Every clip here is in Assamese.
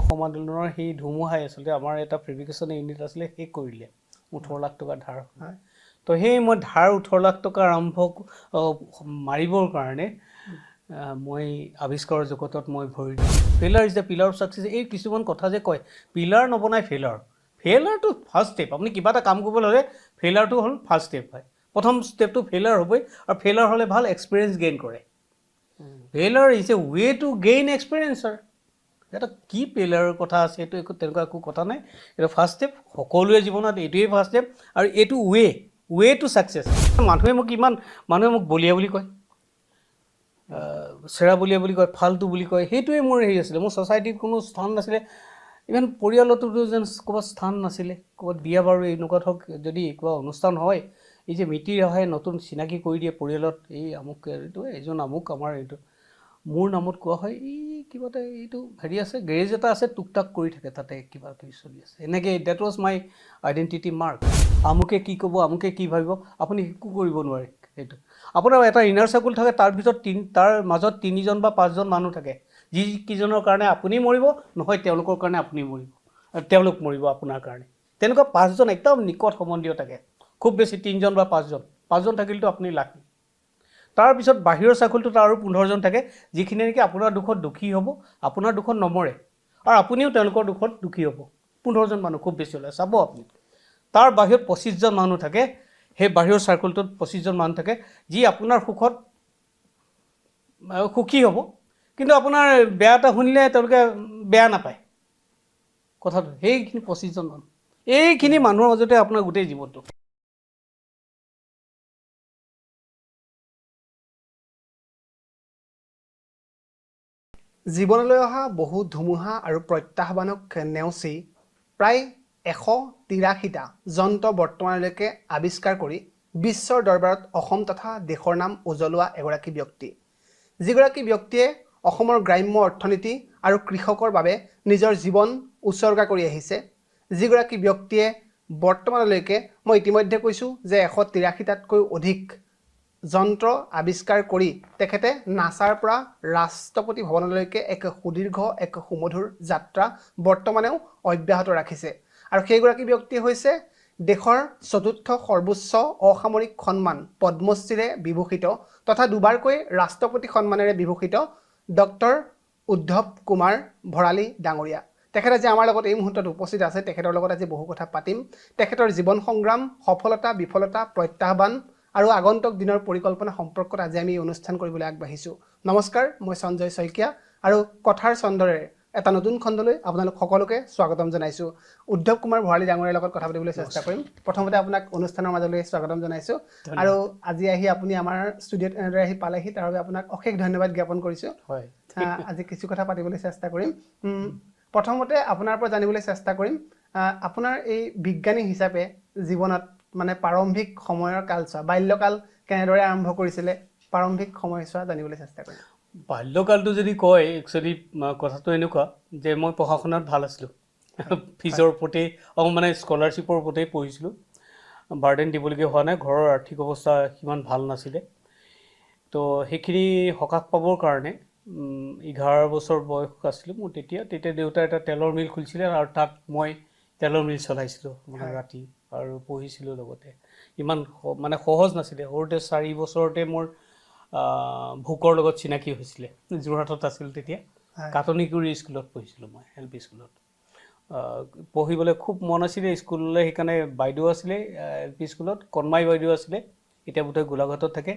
অসম আন্দোলনৰ সেই ধুমুহাই আচলতে আমাৰ এটা ফেব্ৰিকেশ্যন ইউনিট আছিলে শেষ কৰিলে 18 লাখ টকা ধাৰ হয় তো সেই মই ধাৰ 18 লাখ টকা আৰম্ভ মাৰিবৰ কাৰণে মই আৱিষ্কাৰৰ জগতত মই ভৰি failure is the pillar of success এই কিছুমান কথা যে কয় পিলাৰ নবনাই ফেইলাৰটো ফাৰ্ষ্ট ষ্টেপ আপুনি কিবা এটা কাম কৰিবলৈ হ'লে ফেইলাৰটো হ'ল ফাৰ্ষ্ট ষ্টেপ হয় প্ৰথম ষ্টেপটো ফেইলাৰ হ'বই আৰু ফেইলাৰ হ'লে ভাল এক্সপিৰিয়েঞ্চ গেইন কৰে failure is a way to gain experience sir এটা কি ফেইলাৰৰ কথা আছে এইটো একো তেনেকুৱা একো কথা নাই এইটো ফাৰ্ষ্ট ষ্টেপ সকলোৱে জীৱনত এইটোৱেই ফাৰ্ষ্ট ষ্টেপ আৰু এইটো ৱে টু ছাকচেছ মানুহে মোক বলিয়া বুলি কয় চেৰা বলিয়া বুলি কয় ফাল্টু বুলি কয় সেইটোৱে মোৰ হেৰি আছিলে মোৰ ছ'চাইটিত কোনো স্থান নাছিলে ইভেন পৰিয়ালতো যেন ক'ৰবাত স্থান নাছিলে ক'ৰবাত বিয়া বাৰু এনেকুৱা ধৰক যদি কিবা অনুষ্ঠান হয় এই যে মিতিৰ অহাই নতুন চিনাকি কৰি দিয়ে পৰিয়ালত এই আমুক এইটো এইজন আমুক আমাৰ এইটো মোৰ নামত কোৱা হয় এই কিবা এটা এইটো হেৰি আছে গেৰেজ এটা আছে টুকটাক কৰি থাকে তাতে কিবা কিবি চলি আছে এনেকৈ that was my identity mark আমুকে কি ক'ব আমুকে কি ভাবিব আপুনি একো কৰিব নোৱাৰে সেইটো আপোনাৰ এটা ইনাৰ চাৰ্কুল থাকে তাৰ ভিতৰত তাৰ মাজত 3জন বা 5জন মানুহ থাকে যিকেইজনৰ কাৰণে আপুনি মৰিব নহয় তেওঁলোকৰ কাৰণে আপুনি মৰিব আৰু তেওঁলোক মৰিব আপোনাৰ কাৰণে তেনেকুৱা 5জন একদম নিকট সম্বন্ধীয় থাকে খুব বেছি 3জন বা 5জন থাকিলেতো আপুনি লাকি তাৰপিছত বাহিৰৰ চাৰ্কুলটোত আৰু 15জন থাকে যিখিনি নেকি আপোনাৰ দুখত দুখী হ'ব আপোনাৰ দুখত নমৰে আৰু আপুনিও তেওঁলোকৰ দুখত দুখী হ'ব 15জন মানুহ খুব বেছি হ'লে চাব আপুনি তাৰ বাহিৰত 25জন মানুহ থাকে সেই বাহিৰৰ চাৰ্কুলটোত 25জন মানুহ থাকে যি আপোনাৰ সুখত সুখী হ'ব কিন্তু আপোনাৰ বেয়া এটা শুনিলে তেওঁলোকে বেয়া নাপায় কথাটো সেইখিনি 25জন মানুহ এইখিনি মানুহৰ মাজতে আপোনাৰ গোটেই জীৱনটো জীৱনলৈ অহা বহু ধুমুহা আৰু প্ৰত্যাহ্বানক নেওচি প্ৰায় 183টা যন্ত্ৰ বৰ্তমানলৈকে আৱিষ্কাৰ কৰি বিশ্বৰ দৰবাৰত অসম তথা দেশৰ নাম উজ্বলোৱা এগৰাকী ব্যক্তি যিগৰাকী ব্যক্তিয়ে অসমৰ গ্ৰাম্য অৰ্থনীতি আৰু কৃষকৰ বাবে নিজৰ জীৱন উৎসৰ্গা কৰি আহিছে যিগৰাকী ব্যক্তিয়ে বৰ্তমানলৈকে মই ইতিমধ্যে কৈছোঁ যে 183টাতকৈ অধিক যন্ত্ৰ আৱিষ্কাৰ কৰি তেখেতে নাছাৰ পৰা ৰাষ্ট্ৰপতি ভৱনলৈকে এক সুদীৰ্ঘ এক সুমধুৰ যাত্ৰা বৰ্তমানেও অব্যাহত ৰাখিছে আৰু সেইগৰাকী ব্যক্তি হৈছে দেশৰ চতুৰ্থ সৰ্বোচ্চ অসামৰিক সন্মান পদ্মশ্ৰীৰে বিভূষিত তথা দুবাৰকৈ ৰাষ্ট্ৰপতি সন্মানেৰে বিভূষিত ডক্টৰ উদ্ধৱ কুমাৰ ভৰালী ডাঙৰীয়া তেখেত আজি আমাৰ লগত এই মুহূৰ্তত উপস্থিত আছে তেখেতৰ লগত আজি বহু কথা পাতিম তেখেতৰ জীৱন সংগ্ৰাম সফলতা বিফলতা প্ৰত্যাহ্বান আৰু আগন্তুক দিনৰ পৰিকল্পনা সম্পৰ্কত আজি আমি অনুষ্ঠান কৰিবলৈ আগবাঢ়িছোঁ নমস্কাৰ মই সঞ্জয় শইকীয়া আৰু কথাৰ চন্দৰে এটা নতুন খণ্ডলৈ আপোনালোক সকলোকে স্বাগতম জনাইছোঁ উদ্ধৱ কুমাৰ ভৰালী ডাঙৰীয়াৰ লগত কথা পাতিবলৈ চেষ্টা কৰিম প্ৰথমতে আপোনাক অনুষ্ঠানৰ মাজলৈ স্বাগতম জনাইছোঁ আৰু আজি আহি আপুনি আমাৰ ষ্টুডিঅ'ত এনেদৰে আহি পালেহি তাৰ বাবে আপোনাক অশেষ ধন্যবাদ জ্ঞাপন কৰিছোঁ হয় আজি কিছু কথা পাতিবলৈ চেষ্টা কৰিম প্ৰথমতে আপোনাৰ পৰা জানিবলৈ চেষ্টা কৰিম আপোনাৰ এই বিজ্ঞানী হিচাপে জীৱনত মানে প্ৰাৰম্ভিক সময়ৰ কালছোৱা বাল্যকাল কেনেদৰে আৰম্ভ কৰিছিলে প্ৰাৰম্ভিক সময়ছোৱা জানিবলৈ চেষ্টা কৰিম বাল্যকালটো যদি কয় একচুৱেলি কথাটো এনেকুৱা যে মই পঢ়া শুনাত ভাল আছিলোঁ ফিজৰ ওপৰতেই মানে স্কলাৰশ্বিপৰ ওপৰতেই পঢ়িছিলোঁ বাৰ্ডেন দিবলগীয়া হোৱা নাই ঘৰৰ আৰ্থিক অৱস্থা সিমান ভাল নাছিলে তো সেইখিনি সকাহ পাবৰ কাৰণে 11 বছৰ বয়স আছিলোঁ মোৰ তেতিয়া দেউতাই এটা তেলৰ মিল খুলিছিলে আৰু তাত মই তেলৰ মিল চলাইছিলোঁ মানে ৰাতি আৰু পঢ়িছিলোঁ লগতে ইমান মানে সহজ নাছিলে সৰুতে 4 বছৰতে মোৰ ভোকৰ লগত চিনাকি হৈছিলে যোৰহাটত আছিল তেতিয়া কাটনিগুৰি স্কুলত পঢ়িছিলোঁ মই LP স্কুলত পঢ়িবলৈ খুব মন আছিলে স্কুললৈ সেইকাৰণে বাইদেউ আছিলে LP স্কুলত কণমাই বাইদেউ আছিলে এতিয়া বোধহয় গোলাঘাটত থাকে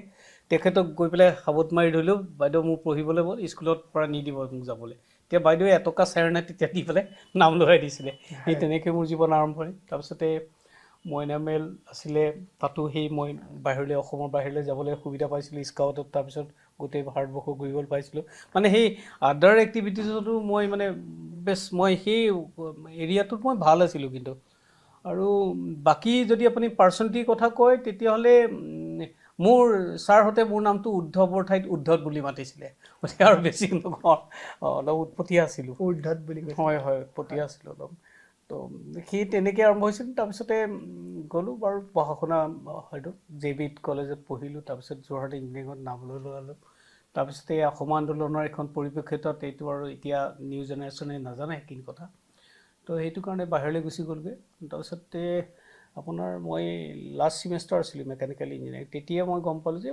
তেখেতক গৈ পেলাই সাবত মাৰি ধৰিলোঁ বাইদেউ মোক পঢ়িবলৈ ব'ল স্কুলত পৰা নিদিব মোক যাবলৈ তেতিয়া বাইদেৱে এটকা চেৰনা তেতিয়া দি পেলাই নাম লগাই দিছিলে সেই তেনেকৈ মোৰ জীৱন আৰম্ভণি তাৰপিছতে মইনামেল আছিলে তাতো সেই মই বাহিৰলৈ অসমৰ বাহিৰলৈ যাবলৈ সুবিধা পাইছিলোঁ স্কাউটত তাৰপিছত গোটেই ভাৰতবৰ্ষ ঘূৰিবলৈ পাইছিলোঁ মানে সেই আদাৰ এক্টিভিটিজতো মই মানে মই সেই এৰিয়াটোত মই ভাল আছিলোঁ কিন্তু আৰু বাকী যদি আপুনি পাৰ্চনেলিটিৰ কথা কয় তেতিয়াহ'লে মোৰ ছাৰহঁতে মোৰ নামটো উদ্ধৱৰ ঠাইত উদ্ধত বুলি মাতিছিলে গতিকে আৰু বেছি নকওঁ অলপ উৎপতীয়া আছিলোঁ উদ্ধত বুলি হয় উৎপতীয়া আছিলোঁ অলপ তো সেই তেনেকৈ আৰম্ভ হৈছিল তাৰপিছতে গ'লোঁ বাৰু পঢ়া শুনা হয়তো JBIT কলেজত পঢ়িলোঁ তাৰপিছত যোৰহাট ইঞ্জিনিয়াৰিঙত নাম লৈ ল'লোঁ তাৰপিছতে অসম আন্দোলনৰ এখন পৰিপ্ৰেক্ষিতত এইটো আৰু এতিয়া নিউ জেনেৰেশ্যনে নাজানে সেইখিনি কথা তো সেইটো কাৰণে বাহিৰলৈ গুচি গ'লগৈ তাৰপিছতে আপোনাৰ মই লাষ্ট ছিমেষ্টাৰ আছিলোঁ মেকানিকেল ইঞ্জিনিয়াৰিং তেতিয়া মই গম পালোঁ যে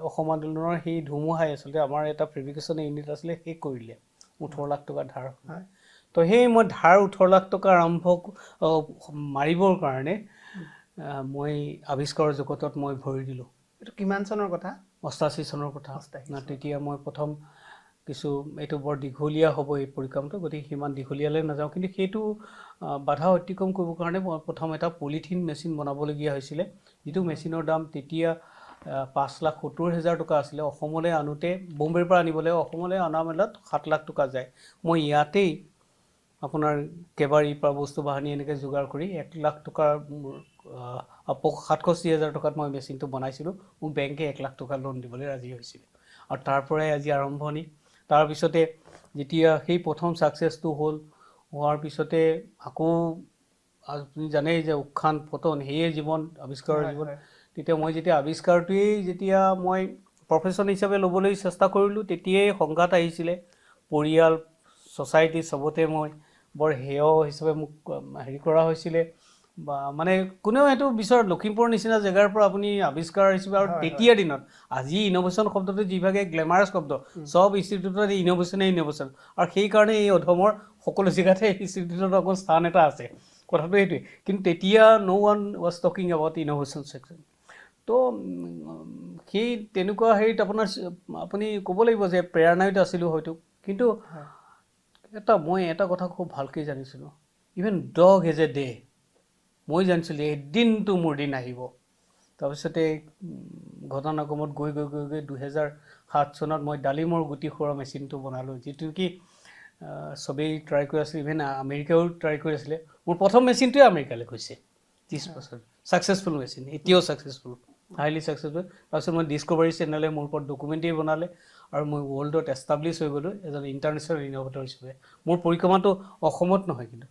অসম আন্দোলনৰ সেই ধুমুহাই আচলতে আমাৰ এটা ফেব্ৰিকেশ্যন ইউনিট আছিলে শেষ কৰিলে 18 লাখ টকা ধাৰ তো সেই মই ধাৰ 18 লাখ টকা আৰম্ভ মাৰিবৰ কাৰণে মই আৱিষ্কাৰৰ জগতত মই ভৰি দিলোঁ এইটো কিমান চনৰ কথা 88 চনৰ কথা তেতিয়া মই প্ৰথম কিছু এইটো বৰ দীঘলীয়া হ'ব এই পৰিক্ৰমটো গতিকে সিমান দীঘলীয়ালৈ নাযাওঁ কিন্তু সেইটো বাধা অতিক্ৰম কৰিবৰ কাৰণে মই প্ৰথম এটা পলিথিন মেচিন বনাবলগীয়া হৈছিলে যিটো মেচিনৰ দাম তেতিয়া 5,70,000 টকা আছিলে অসমলৈ আনোতে বম্বেৰ পৰা আনিবলৈ অসমলৈ অনা মেলাত 7 লাখ টকা যায় মই ইয়াতেই আপোনাৰ কেবাৰীৰ পৰা বস্তু বাহানি এনেকৈ যোগাৰ কৰি 1 লাখ টকাৰ 67,000 টকাত মই মেচিনটো বনাইছিলোঁ মোক বেংকে 1 লাখ টকা লোন দিবলৈ ৰাজি হৈছিলে আৰু তাৰ পৰাই আজি আৰম্ভণি তাৰপিছতে যেতিয়া সেই প্ৰথম ছাকচেছটো হোৱাৰ পিছতে আকৌ আপুনি জানেই যে উত্থান পতন সেয়ে জীৱন আৱিষ্কাৰৰ জীৱন তেতিয়া মই যেতিয়া আৱিষ্কাৰটোৱেই যেতিয়া মই প্ৰফেশ্যন হিচাপে ল'বলৈ চেষ্টা কৰিলোঁ তেতিয়াই সংঘাত আহিছিলে পৰিয়াল ছ'চাইটি চবতে মই বৰ হেয় হিচাপে মোক হেৰি কৰা হৈছিলে বা মানে কোনেও এইটো বিচাৰত লখিমপুৰৰ নিচিনা জেগাৰ পৰা আপুনি আৱিষ্কাৰ হিচাপে আৰু তেতিয়াৰ দিনত আজি ইনোভেশ্যন শব্দটো যিভাগে গ্লেমাৰাছ শব্দ সব ইনষ্টিটিউটত ইনোভেশ্যন আৰু সেইকাৰণে এই অধমৰ সকলো জেগাতে ইনষ্টিটিউটত অকল স্থান এটা আছে কথাটো এইটোৱে কিন্তু তেতিয়া no one was talking about innovation section তো সেই তেনেকুৱা হেৰিত আপোনাৰ আপুনি ক'ব লাগিব যে প্ৰেৰণাত আছিলোঁ হয়তো কিন্তু মই এটা কথা খুব ভালকৈ জানিছিলোঁ even dog has a day মই জানিছিলোঁ এদিনটো মোৰ দিন আহিব তাৰপিছতে ঘটনাক্ৰমত গৈ 2007 চনত মই ডালিমৰ গুটি খোৱা মেচিনটো বনালোঁ যিটো কি চবেই ট্ৰাই কৰি আছিলে ইভেন আমেৰিকাও ট্ৰাই কৰি আছিলে মোৰ প্ৰথম মেচিনটোৱে আমেৰিকালৈ গৈছে 30 বছৰ ছাকচেছফুল মেচিন এতিয়াও ছাকচেছফুল হাইলি ছাকচেছফুল তাৰপিছত মই ডিস্কভাৰী চেনেলে মোৰ ওপৰত ডকুমেণ্টেৰী বনালে আৰু মই ৱৰ্ল্ডত এষ্টাব্লিছ হৈ গ'লোঁ এজন ইণ্টাৰনেশ্যনেল ইন'ভেটৰ হিচাপে মোৰ পৰিক্ৰমাটো অসমত নহয় কিন্তু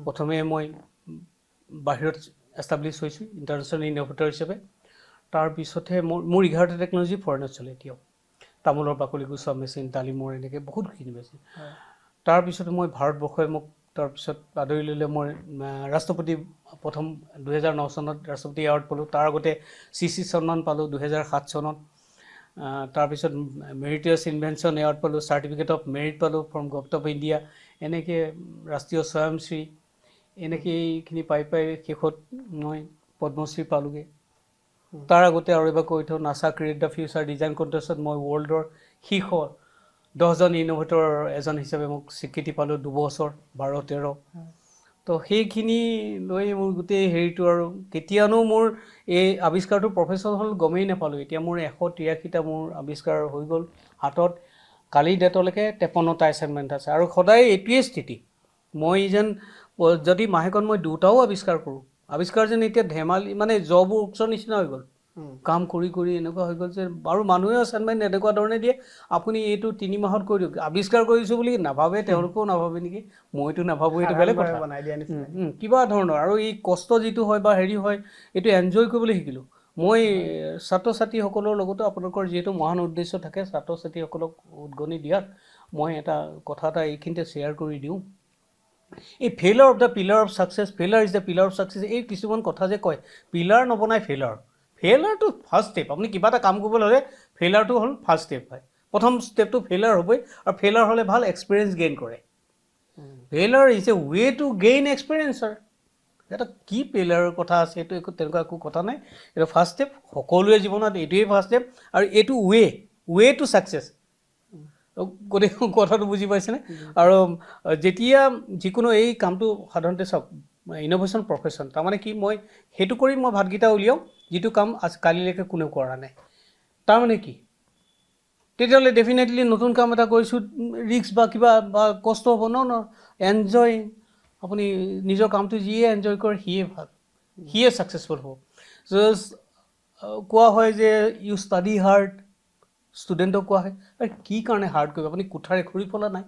প্ৰথমে মই বাহিৰত এষ্টাব্লিছ হৈছোঁ ইণ্টাৰনেশ্যনেল ইন'ভেটৰ হিচাপে তাৰপিছতহে মোৰ 11টা টেকন'লজি ফৰেনত চলে এতিয়াও তামোলৰ বাকলি গুচোৱা মেচিন ডালিমৰ এনেকৈ বহুতখিনি মেচিন তাৰপিছত মই ভাৰতবৰ্ষই মোক তাৰপিছত আদৰি ল'লে মই ৰাষ্ট্ৰপতি প্ৰথম 2009 চনত ৰাষ্ট্ৰপতি এৱাৰ্ড পালোঁ তাৰ আগতে CC সন্মান পালোঁ 2007 চনত তাৰপিছত মেৰিটিয়াছ ইনভেনশ্যন এৱাৰ্ড পালোঁ চাৰ্টিফিকেট অফ মেৰিট পালোঁ ফ্ৰম গভৰ্ণমেণ্ট অফ ইণ্ডিয়া এনেকৈ ৰাষ্ট্ৰীয় স্বয়ংশ্ৰী এনেকৈ এইখিনি পাই শেষত মই পদ্মশ্ৰী পালোঁগৈ তাৰ আগতে আৰু এবাৰ কৈ থওঁ নাছা ক্ৰিয়েট দ্য ফিউচাৰ ডিজাইন কণ্টেষ্টত মই ৱৰ্ল্ডৰ শীৰ্ষ 10জন ইন'ভেটৰ এজন হিচাপে মোক স্বীকৃতি পালোঁ 2 বছৰ 12-13 তো সেইখিনি লৈ মোৰ গোটেই হেৰিটো আৰু কেতিয়ানো মোৰ এই আৱিষ্কাৰটো প্ৰফেশ্যন হ'ল গমেই নাপালোঁ এতিয়া মোৰ 183টা মোৰ আৱিষ্কাৰ হৈ গ'ল হাতত কালি ডেটলৈকে 53টা এছাইনমেণ্ট আছে আৰু সদায় এইটোৱেই স্থিতি মই যেন যদি মাহেকত মই 2টাও আৱিষ্কাৰ কৰোঁ আৱিষ্কাৰ যেন এতিয়া ধেমালি মানে জব ৱৰ্কছৰ নিচিনা হৈ গ'ল কাম কৰি কৰি এনেকুৱা হৈ গ'ল যে আৰু মানুহেও এছাইনমেণ্ট এনেকুৱা ধৰণে দিয়ে আপুনি এইটো 3 মাহত কৰি দিয়ক আৱিষ্কাৰ কৰিছোঁ বুলি নাভাবে তেওঁলোকেও নাভাবে নেকি মইতো নাভাবোঁ এইটো বেলেগ কথা কিবা ধৰণৰ আৰু এই কষ্ট যিটো হয় বা হেৰি হয় এইটো এনজয় কৰিবলৈ শিকিলোঁ মই ছাত্ৰ ছাত্ৰীসকলৰ লগতো আপোনালোকৰ যিহেতু মহান উদ্দেশ্য থাকে ছাত্ৰ ছাত্ৰীসকলক উদ্গনি দিয়াত মই এটা কথা এটা এইখিনিতে শ্বেয়াৰ কৰি দিওঁ এই failure of the pillar of success failure is the pillar of success এই কিছুমান কথা যে কয় পিলাৰ নবনাই ফেইলাৰটো ফাৰ্ষ্ট ষ্টেপ আপুনি কিবা এটা কাম কৰিবলৈ হ'লে ফেইলাৰটো হ'ল ফাৰ্ষ্ট ষ্টেপ হয় প্ৰথম ষ্টেপটো ফেইলাৰ হ'বই আৰু ফেইলাৰ হ'লে ভাল এক্সপিৰিয়েঞ্চ গেইন কৰে failure is a way to gain experience sir এটা কি ফেইলাৰৰ কথা আছে এইটো একো তেনেকুৱা একো কথা নাই এইটো ফাৰ্ষ্ট ষ্টেপ সকলোৱে জীৱনত এইটোৱেই ফাৰ্ষ্ট ষ্টেপ আৰু এইটো ৱে টু ছাকচেছ গোটেই কথাটো বুজি পাইছেনে আৰু যেতিয়া যিকোনো এই কামটো সাধাৰণতে চাওক ইনোভেশ্যন প্ৰফেশ্যন তাৰমানে কি মই সেইটো কৰি মই ভাতকেইটা উলিয়াওঁ যিটো কাম কালিলৈকে কোনেও কৰা নাই তাৰমানে কি তেতিয়াহ'লে ডেফিনেটলি নতুন কাম এটা কৰিছোঁ ৰিস্ক বা কিবা বা কষ্ট হ'ব ন এনজয় আপুনি নিজৰ কামটো যিয়ে এনজয় কৰে সিয়ে ভাল সিয়ে ছাকচেছফুল হ'ব কোৱা হয় যে ইউ ষ্টাডি হাৰ্ড ষ্টুডেণ্টক কোৱা হয় আৰু কি কাৰণে হাৰ্ড কৰিব আপুনি কোঠাৰে ঘূৰি পলা নাই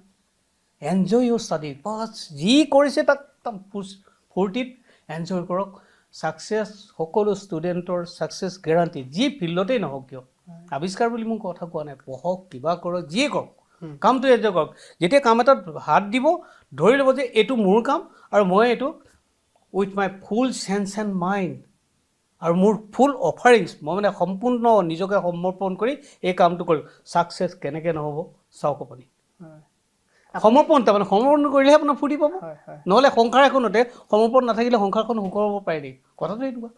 এনজয় ইউৰ ষ্টাডি বাছ যি কৰিছে তাক ফূৰ্তিত এনজয় কৰক ছাকচেছ সকলো ষ্টুডেণ্টৰ ছাকচেছ গেৰাণ্টি যি ফিল্ডতেই নহওক কিয় আৱিষ্কাৰ বুলি মোৰ কথা কোৱা নাই, পঢ়ক কিবা কৰক যিয়ে কৰক, কামটো এনজয় কৰক। যেতিয়া কাম এটাত হাত দিব ধৰি ল'ব যে এইটো মোৰ কাম আৰু মই এইটো with my full sense and mind আৰু মোৰ ফুল অফাৰিংছ, মই মানে সম্পূৰ্ণ নিজকে সমৰ্পণ কৰি এই কামটো কৰিম। ছাকচেছ কেনেকৈ নহ'ব চাওক আপুনি। সমৰ্পণ তাৰমানে সমৰ্পণ কৰিলেহে আপোনাৰ ফূৰ্তি পাব, নহ'লে সংসাৰ এখনতে সমৰ্পণ নাথাকিলে সংসাৰখন সুখৰ হ'ব পাৰে নেকি? কথাটো এনেকুৱা।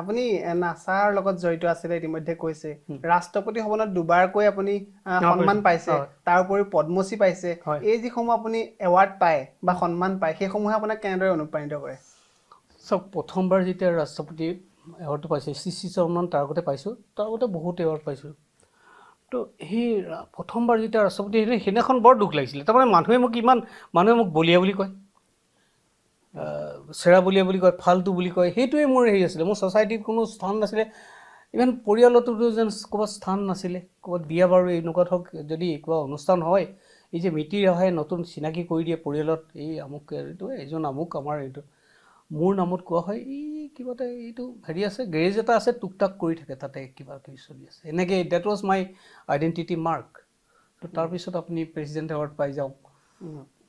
আপুনি নাছাৰ লগত জড়িত আছিলে, ইতিমধ্যে কৈছে। ৰাষ্ট্ৰপতি ভৱনত দুবাৰকৈ আপুনি সন্মান পাইছে, তাৰ উপৰিও পদ্মশ্ৰী পাইছে। এই যিসমূহ আপুনি এৱাৰ্ড পায় বা সন্মান পায়, সেইসমূহে আপোনাক কেনেদৰে অনুপ্ৰাণিত কৰে? চাওক, প্ৰথমবাৰ যেতিয়া ৰাষ্ট্ৰপতি এৱাৰ্ডটো পাইছোঁ, CC চৰমান তাৰ আগতে পাইছোঁ, তাৰ আগতে বহুত এৱাৰ্ড পাইছোঁ। তো সেই প্ৰথমবাৰ যেতিয়া ৰাষ্ট্ৰপতি সেইদিনাখন বৰ দুখ লাগিছিলে। তাৰমানে মানুহে মোক বলিয়া বুলি কয়, চেৰা বলিয়া বুলি কয়, ফাল্টু বুলি কয়। সেইটোৱে মোৰ হেৰি আছিলে। মোৰ ছ'চাইটিত কোনো স্থান নাছিলে, ইভেন পৰিয়ালতো যেন ক'ৰবাত স্থান নাছিলে। ক'ৰবাত বিয়া বাৰু এনেকুৱা ধৰক যদি কিবা অনুষ্ঠান হয়, এই যে মিতিৰ অহাই নতুন চিনাকি কৰি দিয়ে পৰিয়ালত, এই আমুক এইটো এইজন আমুক আমাৰ এইটো মোৰ নামত কোৱা হয়, এই কিবা এটা এইটো হেৰি আছে, গেৰেজ এটা আছে, টুক টাক কৰি থাকে, তাতে কিবা কিবি চলি আছে এনেকৈ। That was my identity mark. তো তাৰপিছত আপুনি প্ৰেচিডেণ্ট এৱাৰ্ড পাই যাওঁ।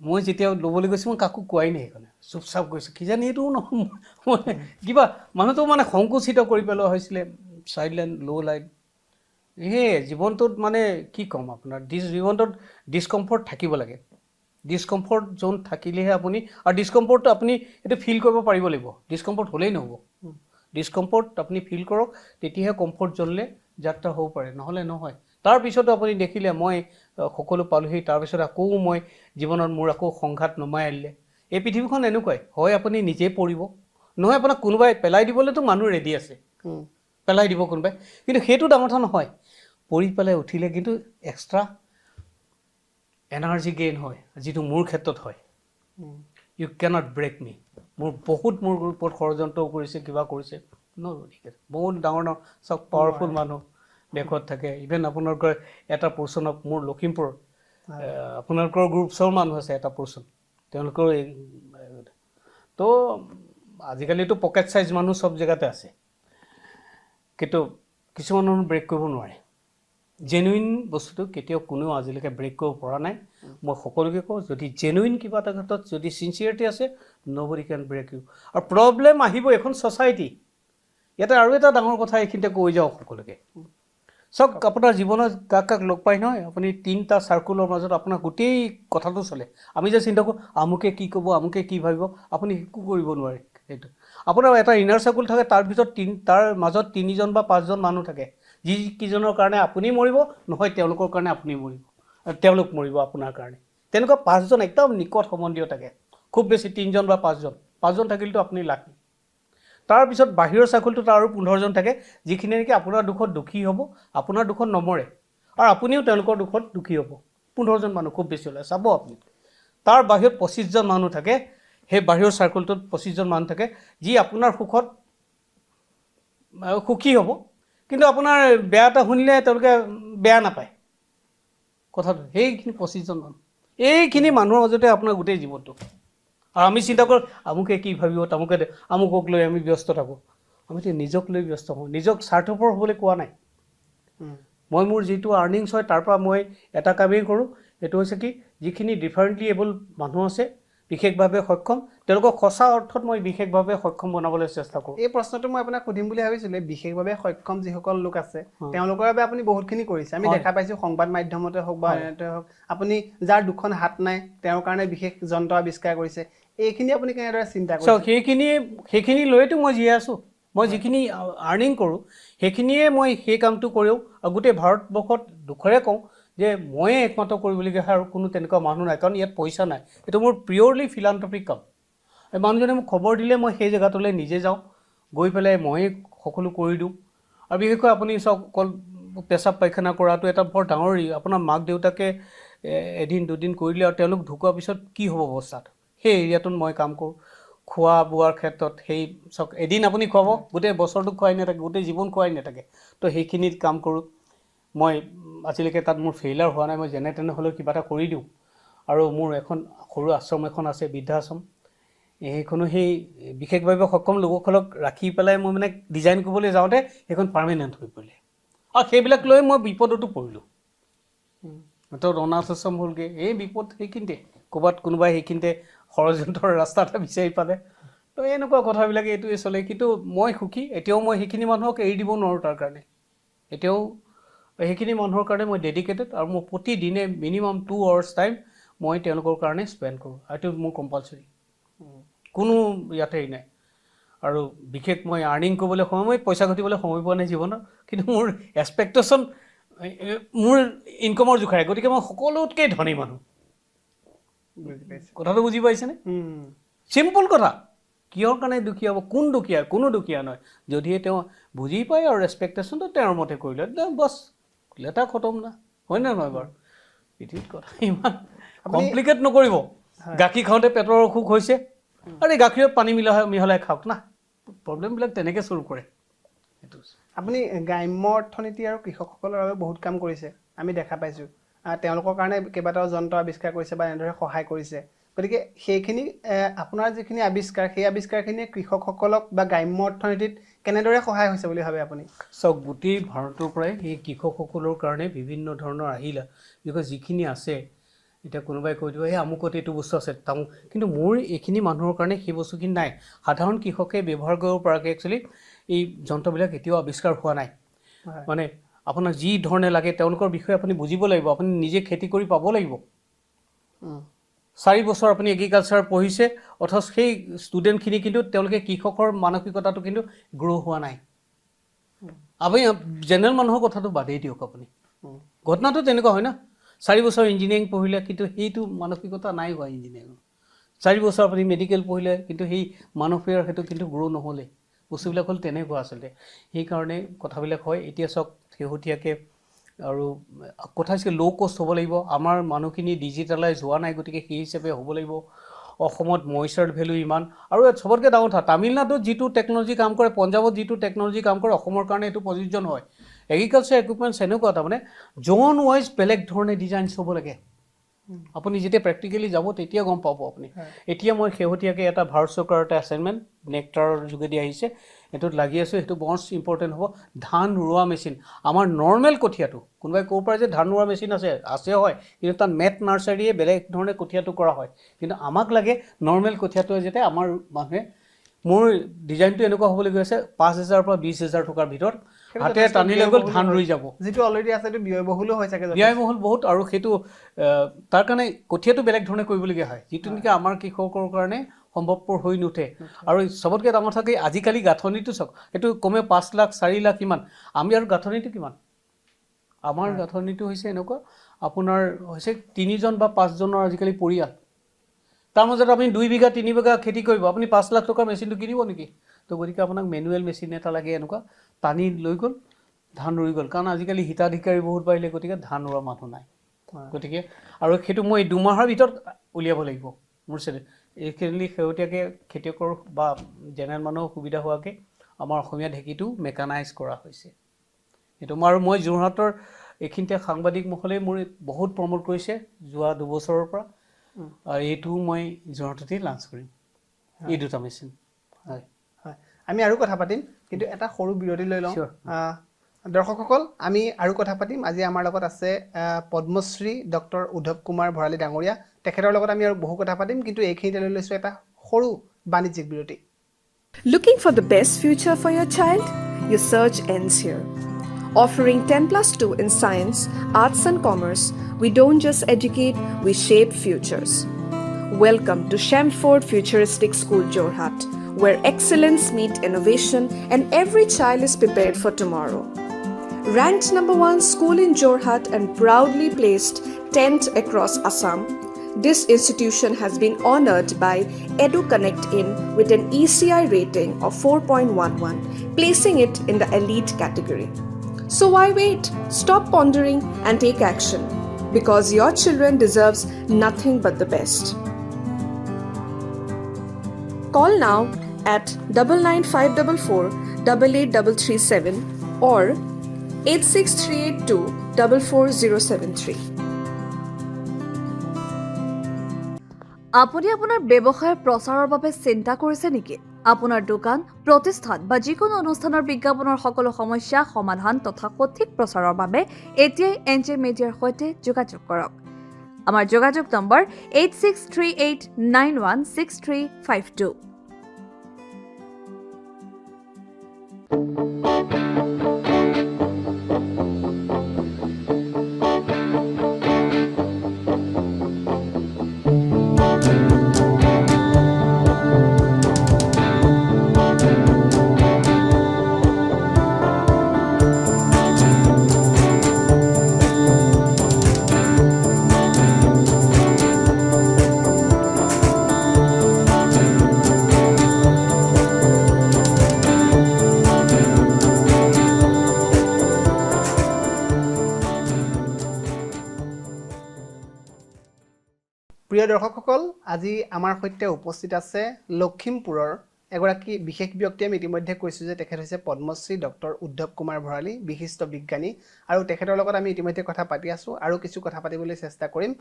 মই যেতিয়া ল'বলৈ গৈছোঁ মই কাকো কোৱাই নাই, সেইকাৰণে চুপচাপ গৈছোঁ। কিজানি এইটো নহয়, মই কিবা মানুহটো মানে সংকুচিত কৰি পেলোৱা হৈছিলে, চাইড লাইন ল' লাইন। সেয়ে জীৱনটোত মানে কি ক'ম আপোনাৰ, জীৱনটোত ডিছকমফৰ্ট থাকিব লাগে। ডিছকমফৰ্ট জ'ন থাকিলেহে আপুনি, আৰু ডিছকমফৰ্টটো আপুনি এইটো ফিল কৰিব পাৰিব লাগিব। ডিছকমফৰ্ট হ'লেই নহ'ব, ডিছকমফৰ্ট আপুনি ফিল কৰক, তেতিয়াহে কমফৰ্ট জ'নলৈ যাত্ৰা হ'ব পাৰে, নহ'লে নহয়। তাৰপিছতো আপুনি দেখিলে মই সকলো পালোহি, তাৰপিছত আকৌ মই জীৱনত মোৰ আকৌ সংঘাত নমাই আনিলে। এই পৃথিৱীখন এনেকুৱাই, হয় আপুনি নিজেই পৰিব, নহয় আপোনাক কোনোবাই পেলাই দিবলৈতো মানুহ ৰেডি আছে, পেলাই দিব কোনোবাই। কিন্তু সেইটো ডাঙৰ কথা নহয়, পৰি পেলাই উঠিলে কিন্তু এক্সট্ৰা এনাৰ্জি গেইন হয়, যিটো মোৰ ক্ষেত্ৰত হয়। ইউ কেনট ব্ৰেক মি। মোৰ ওপৰত ষড়যন্ত্ৰ কৰিছে, কিবা কৰিছে, বহুত ডাঙৰ চব পাৱাৰফুল মানুহ দেশত থাকে। ইভেন আপোনালোকৰ এটা পৰ্চন অফ মোৰ লখিমপুৰ, আপোনালোকৰ গ্ৰুপছৰ মানুহ আছে এটা পৰ্চন, তেওঁলোকৰ তো আজিকালিতো পকেট চাইজ মানুহ চব জেগাতে আছে, কিন্তু কিছুমান মানুহ ব্ৰেক কৰিব নোৱাৰে। জেনুইন বস্তুটো কেতিয়াও কোনেও আজিলৈকে ব্ৰেক কৰিব পৰা নাই। মই সকলোকে কওঁ, যদি জেনুইন কিবা এটা ক্ষেত্ৰত যদি চিনচিয়াৰিটি আছে, নবডি কেন ব্ৰেক ইউ। আৰু প্ৰব্লেম আহিব এখন ছ'চাইটি। ইয়াতে আৰু এটা ডাঙৰ কথা এইখিনিতে কৈ যাওঁ সকলোকে, চাওক আপোনাৰ জীৱনত কাক কাক লগ পাই নহয়, আপুনি 3টা চাৰ্কুলৰ মাজত আপোনাৰ গোটেই কথাটো চলে। আমি যে চিন্তা কৰোঁ আমুকে কি ক'ব, আমুকে কি ভাবিব, আপুনি একো কৰিব নোৱাৰে। সেইটো আপোনাৰ এটা ইনাৰ চাৰ্কুল থাকে, তাৰ ভিতৰত তাৰ মাজত 3জন বা 5জন মানুহ থাকে, যিকেইজনৰ কাৰণে আপুনি মৰিব, নহয় তেওঁলোকৰ কাৰণে আপুনি মৰিব, তেওঁলোক মৰিব আপোনাৰ কাৰণে। তেনেকুৱা 5জন একদম নিকট সম্বন্ধীয় থাকে, খুব বেছি 3জন বা 5জন থাকিলেতো আপুনি লাকি। তাৰপিছত বাহিৰৰ চাৰ্কুলটোত আৰু 15জন থাকে, যিখিনি নেকি আপোনাৰ দুখত দুখী হ'ব, আপোনাৰ দুখত নমৰে, আৰু আপুনিও তেওঁলোকৰ দুখত দুখী হ'ব। 15জন মানুহ খুব বেছি হ'লে চাব আপুনি। তাৰ বাহিৰত 25জন মানুহ থাকে, সেই বাহিৰৰ চাৰ্কুলটোত 25জন মানুহ থাকে, যি আপোনাৰ সুখত সুখী হ'ব, কিন্তু আপোনাৰ বেয়া এটা শুনিলে তেওঁলোকে বেয়া নাপায় কথাটো। সেইখিনি 25জন মানুহ, এইখিনি মানুহৰ মাজতে আপোনাৰ গোটেই জীৱনটো। আৰু আমি চিন্তা কৰোঁ আমুকে কি ভাবিব, আমুকক লৈ আমি ব্যস্ত থাকোঁ। আমিতো নিজক লৈ ব্যস্ত হওঁ, নিজক স্বাৰ্থপৰ হ'বলৈ কোৱা নাই। মই মোৰ যিটো আৰ্নিংছ হয় তাৰ পৰা মই এটা কামেই কৰোঁ, সেইটো হৈছে কি, যিখিনি ডিফাৰেণ্টলি এবল মানুহ আছে, বিশেষভাৱে সক্ষম, তেওঁলোকক সঁচা অৰ্থত মই বিশেষভাৱে সক্ষম বনাবলৈ চেষ্টা কৰোঁ। এই প্ৰশ্নটো মই আপোনাক সুধিম বুলি ভাবিছিলোঁ। বিশেষভাৱে সক্ষম যিসকল লোক আছে, তেওঁলোকৰ বাবে আপুনি বহুতখিনি কৰিছে। আমি দেখা পাইছোঁ সংবাদ মাধ্যমতে হওক বা এনেতে হওক, আপুনি যাৰ দুখন হাত নাই তেওঁৰ কাৰণে বিশেষ যন্ত্ৰ আৱিষ্কাৰ কৰিছে। এইখিনি আপুনি কেনেদৰে চিন্তা কৰিছে? সেইখিনি লৈতো মই জীয়াই আছোঁ। মই যিখিনি আৰ্নিং কৰোঁ সেইখিনিয়ে মই সেই কামটো কৰোঁ। আৰু গোটেই ভাৰতবৰ্ষত দুখৰে কওঁ যে ময়ে একমাত্ৰ কৰিবলগীয়া হয়, আৰু কোনো তেনেকুৱা মানুহ নাই, কাৰণ ইয়াত পইচা নাই। এইটো মোৰ পিয়'ৰলি ফিলান্থ্ৰপিক কাম। এই মানুহজনে মোক খবৰ দিলে মই সেই জেগাটোলৈ নিজে যাওঁ, গৈ পেলাই ময়ে সকলো কৰি দিওঁ। আৰু বিশেষকৈ আপুনি চাওক, অকল পেচাব পায়খানা কৰাটো এটা বৰ ডাঙৰ, আপোনাৰ মাক দেউতাকে এদিন দুদিন কৰিলে আৰু তেওঁলোক ঢুকোৱাৰ পিছত কি হ'ব অৱস্থাত, সেই এৰিয়াটোত মই কাম কৰোঁ। খোৱা বোৱাৰ ক্ষেত্ৰত সেই চাওক, এদিন আপুনি খুৱাব, গোটেই বছৰটো খুৱাই নাথাকে, গোটেই জীৱন খুৱাই নাথাকে। তো সেইখিনিত কাম কৰোঁ মই। আজিলৈকে তাত মোৰ ফেইলাৰ হোৱা নাই, মই যেনে তেনে হ'লেও কিবা এটা কৰি দিওঁ। আৰু মোৰ এখন সৰু আশ্ৰম এখন আছে, বৃদ্ধাশ্ৰম, সেইখনো সেই বিশেষভাৱে সক্ষম লোকসকলক ৰাখি পেলাই মই মানে ডিজাইন কৰিবলৈ যাওঁতে সেইখন পাৰ্মানেণ্ট হৈ পৰিলে। আৰু সেইবিলাক লৈ মই বিপদতো পৰিলোঁ তো অনাথ আশ্ৰম হ'লগৈ এই বিপদ সেইখিনিতে ক'ৰবাত কোনোবাই সেইখিনিতে ষড়যন্ত্ৰৰ ৰাস্তা এটা বিচাৰি পালে তো এনেকুৱা কথাবিলাক এইটোৱে চলে কিন্তু মই সুখী এতিয়াও মই সেইখিনি মানুহক এৰি দিব নোৱাৰোঁ তাৰ কাৰণে এতিয়াও সেইখিনি মানুহৰ কাৰণে মই ডেডিকেটেড আৰু মই প্ৰতিদিনে মিনিমাম 2 hours টাইম মই তেওঁলোকৰ কাৰণে স্পেণ্ড কৰোঁ এইটো মোৰ কম্পালচৰি কোনো ইয়াতে নাই আৰু বিশেষ মই আৰ্নিং কৰিবলৈ সময় মই পইচা ঘটিবলৈ সময় পোৱা নাই জীৱনত কিন্তু মোৰ এক্সপেক্টেশ্যন মোৰ ইনকমৰ জোখাৰে গতিকে মই সকলোতকৈ ধনী মানুহ কথাটো বুজি পাইছেনে চিম্পল কথা কিহৰ কাৰণে দুখীয়া হ'ব কোন দুখীয়া কোনো দুখীয়া নহয় যদিহে তেওঁ বুজি পায় আৰু ৰেচপেক্টেশ্যনটো তেওঁৰ মতে কৰিলে বছ লেটা খতম না হয় নে নহয় বাৰু পৃথিৱীত কথা ইমান কমপ্লিকেট নকৰিব গাখীৰ খাওঁতে পেটৰ অসুখ হৈছে আৰু এই গাখীৰত পানী মিহলাই খাওক না প্ৰব্লেমবিলাক তেনেকৈ চল্ভ কৰে সেইটো আপুনি গ্ৰাম্য অৰ্থনীতি আৰু কৃষকসকলৰ বাবে বহুত কাম কৰিছে আমি দেখা পাইছোঁ তেওঁলোকৰ কাৰণে কেইবাটাও যন্ত্ৰ আৱিষ্কাৰ কৰিছে বা এনেদৰে সহায় কৰিছে গতিকে সেইখিনি আপোনাৰ যিখিনি আৱিষ্কাৰ সেই আৱিষ্কাৰখিনিয়ে কৃষকসকলক বা গ্ৰাম্য অৰ্থনীতিত কেনেদৰে সহায় হৈছে বুলি ভাবে আপুনি চাওক গোটেই ভাৰতৰ পৰাই এই কৃষকসকলৰ কাৰণে বিভিন্ন ধৰণৰ আহিলা বিকজ যিখিনি আছে এতিয়া কোনোবাই কৈ দিব এই আমুকত এইটো বস্তু আছে তামুক কিন্তু মোৰ এইখিনি মানুহৰ কাৰণে সেই বস্তুখিনি নাই সাধাৰণ কৃষকে ব্যৱহাৰ কৰিব পৰাকৈ একচুৱেলি এই যন্ত্ৰবিলাক এতিয়াও আৱিষ্কাৰ হোৱা নাই মানে আপোনাক যি ধৰণে লাগে তেওঁলোকৰ বিষয়ে আপুনি বুজিব লাগিব আপুনি নিজে খেতি কৰি পাব লাগিব 4 বছৰ আপুনি এগ্ৰিকালচাৰ পঢ়িছে অথচ সেই ষ্টুডেণ্টখিনি কিন্তু তেওঁলোকে কৃষকৰ মানসিকতাটো কিন্তু গ্ৰ' হোৱা নাই আপুনি জেনেৰেল মানুহৰ কথাটো বাদেই দিয়ক আপুনি ঘটনাটো তেনেকুৱা হয় না 4 বছৰ ইঞ্জিনিয়াৰিং পঢ়িলে কিন্তু সেইটো মানসিকতা নাই হোৱা ইঞ্জিনিয়াৰিং 4 বছৰ আপুনি মেডিকেল পঢ়িলে কিন্তু সেই মানসিক সেইটো কিন্তু গ্ৰ' নহ'লে বস্তুবিলাক হ'ল তেনেকুৱা আচলতে সেইকাৰণে কথাবিলাক হয় এতিয়া চাওক শেহতীয়াকৈ আৰু কথা হৈছে ল' কষ্ট হ'ব লাগিব আমাৰ মানুহখিনি ডিজিটেলাইজ হোৱা নাই গতিকে সেই হিচাপে হ'ব লাগিব অসমত মইচাৰ ভেলু ইমান আৰু চবতকৈ ডাঙৰ কথা তামিলনাডুত যিটো টেকন'লজি কাম কৰে পঞ্জাৱত যিটো টেকন'লজি কাম কৰে অসমৰ কাৰণে এইটো প্ৰযোজ্য নহয় এগ্ৰিকালচাৰ ইকুইপমেণ্টছ এনেকুৱা তাৰমানে জ'ন ৱাইজ বেলেগ ধৰণে ডিজাইনছ হ'ব লাগে আপুনি যেতিয়া প্ৰেক্টিকেলি যাব তেতিয়া গম পাব আপুনি এতিয়া মই শেহতীয়াকৈ এটা ভাৰত চৰকাৰৰ এটা এছাইনমেণ্ট নেক্টাৰৰ যোগেদি আহিছে এইটোত লাগি আছোঁ সেইটো মষ্ট ইম্পৰ্টেণ্ট হ'ব ধান ৰোৱা মেচিন আমাৰ নৰ্মেল কঠীয়াটো কোনোবাই ক'ব পাৰে যে ধান ৰোৱা মেচিন আছে হয় কিন্তু তাত মেট নাৰ্চাৰীয়ে বেলেগ ধৰণে কঠীয়াটো কৰা হয় কিন্তু আমাক লাগে নৰ্মেল কঠীয়াটোৱে যাতে আমাৰ মানুহে মোৰ ডিজাইনটো এনেকুৱা হ'বলৈ গৈ আছে 5,000 পৰা 20,000 টকাৰ ভিতৰত হাতে টানি লৈ গ'ল ধান ৰুই যাব যিটো অলৰেডি আছে সেইটো ব্যয়বহুলো হৈ থাকে ব্যয়বহুল বহুত আৰু সেইটো তাৰ কাৰণে কঠীয়াটো বেলেগ ধৰণে কৰিবলগীয়া হয় যিটো নেকি আমাৰ কৃষকৰ কাৰণে সম্ভৱপৰ হৈ নুঠে আৰু চবতকৈ ডাঙৰ কথা কি আজিকালি গাঁথনিটো চাওক সেইটো কমে 5 লাখ 4 লাখ কিমান আমি আৰু গাঁথনিটো কিমান আমাৰ গাঁথনিটো হৈছে এনেকুৱা আপোনাৰ হৈছে 3জন বা 5জনৰ আজিকালি পৰিয়াল তাৰ মাজত আপুনি 2 বিঘা 3 বিঘা খেতি কৰিব আপুনি 5 লাখ টকাৰ মেচিনটো কিনিব নেকি তো গতিকে আপোনাক মেনুৱেল মেচিন এটা লাগে এনেকুৱা টানি লৈ গ'ল ধান ৰুই গ'ল কাৰণ আজিকালি হিতাধিকাৰী বহুত বাঢ়িলে গতিকে ধান ৰোৱা মানুহ নাই গতিকে আৰু সেইটো মই 2 মাহৰ ভিতৰত উলিয়াব লাগিব মোৰ এইখিনি শেহতীয়াকৈ খেতিয়কৰ বা জেনেৰেল মানুহৰ সুবিধা হোৱাকৈ আমাৰ অসমীয়া ঢেঁকীটো মেকানাইজ কৰা হৈছে এইটো আৰু মই যোৰহাটৰ এইখিনিতে সাংবাদিক মহলে মোৰ বহুত প্ৰমোট কৰিছে যোৱা 2 বছৰৰ পৰা আৰু এইটো মই যোৰহাটতে লাঞ্চ কৰিম এই দুটা মেচিন হয় হয় আমি আৰু কথা পাতিম কিন্তু এটা সৰু বিৰতি লৈ লওঁ দৰ্শকসকল আমি আৰু কথা পাতিম আজি আমাৰ লগত আছে পদ্মশ্ৰী ডক্টৰ উদ্ধৱ কুমাৰ ভৰালী ডাঙৰীয়া তেখেতৰ লগত আমি আৰু বহু কথা পাতিম কিন্তু এইখিনিতে লৈ লৈছোঁ এটা সৰু বাণিজ্যিক বিৰতি Looking for the best future for your child? Your search ends here. Offering 10+2 in science, arts and commerce, we don't just educate, we shape futures. Welcome to Shamford Futuristic School, Jorhat, where excellence meets innovation and every child is prepared for tomorrow. Ranked #1 school in Jorhat and proudly placed 10th across Assam, this institution has been honored by EduConnect In with an ECI rating of 4.11, placing it in the elite category. So why wait? Stop pondering and take action, because your children deserves nothing but the best. Call now at 99544 88337 or 86382 44073. আপুনি আপোনাৰ ব্যৱসায়ৰ প্ৰচাৰৰ বাবে চিন্তা কৰিছে নেকি? আপোনাৰ দোকান প্ৰতিষ্ঠান বা যিকোনো অনুষ্ঠানৰ বিজ্ঞাপনৰ সকলো সমস্যা সমাধান তথা সঠিক প্ৰচাৰৰ বাবে এতিয়াই এনজে মিডিয়াৰ সৈতে যোগাযোগ কৰক আমাৰ যোগাযোগ নম্বৰ 8638916352 প্ৰিয় দৰ্শকসকল আজি আমাৰ সৈতে উপস্থিত আছে লখিমপুৰৰ এগৰাকী বিশেষ ব্যক্তি আমি ইতিমধ্যে কৈছোঁ যে তেখেত হৈছে পদ্মশ্ৰী ডক্টৰ উদ্ধৱ কুমাৰ ভৰালী বিশিষ্ট বিজ্ঞানী আৰু তেখেতৰ লগত আমি ইতিমধ্যে কথা পাতি আছোঁ আৰু কিছু কথা পাতিবলৈ চেষ্টা কৰিম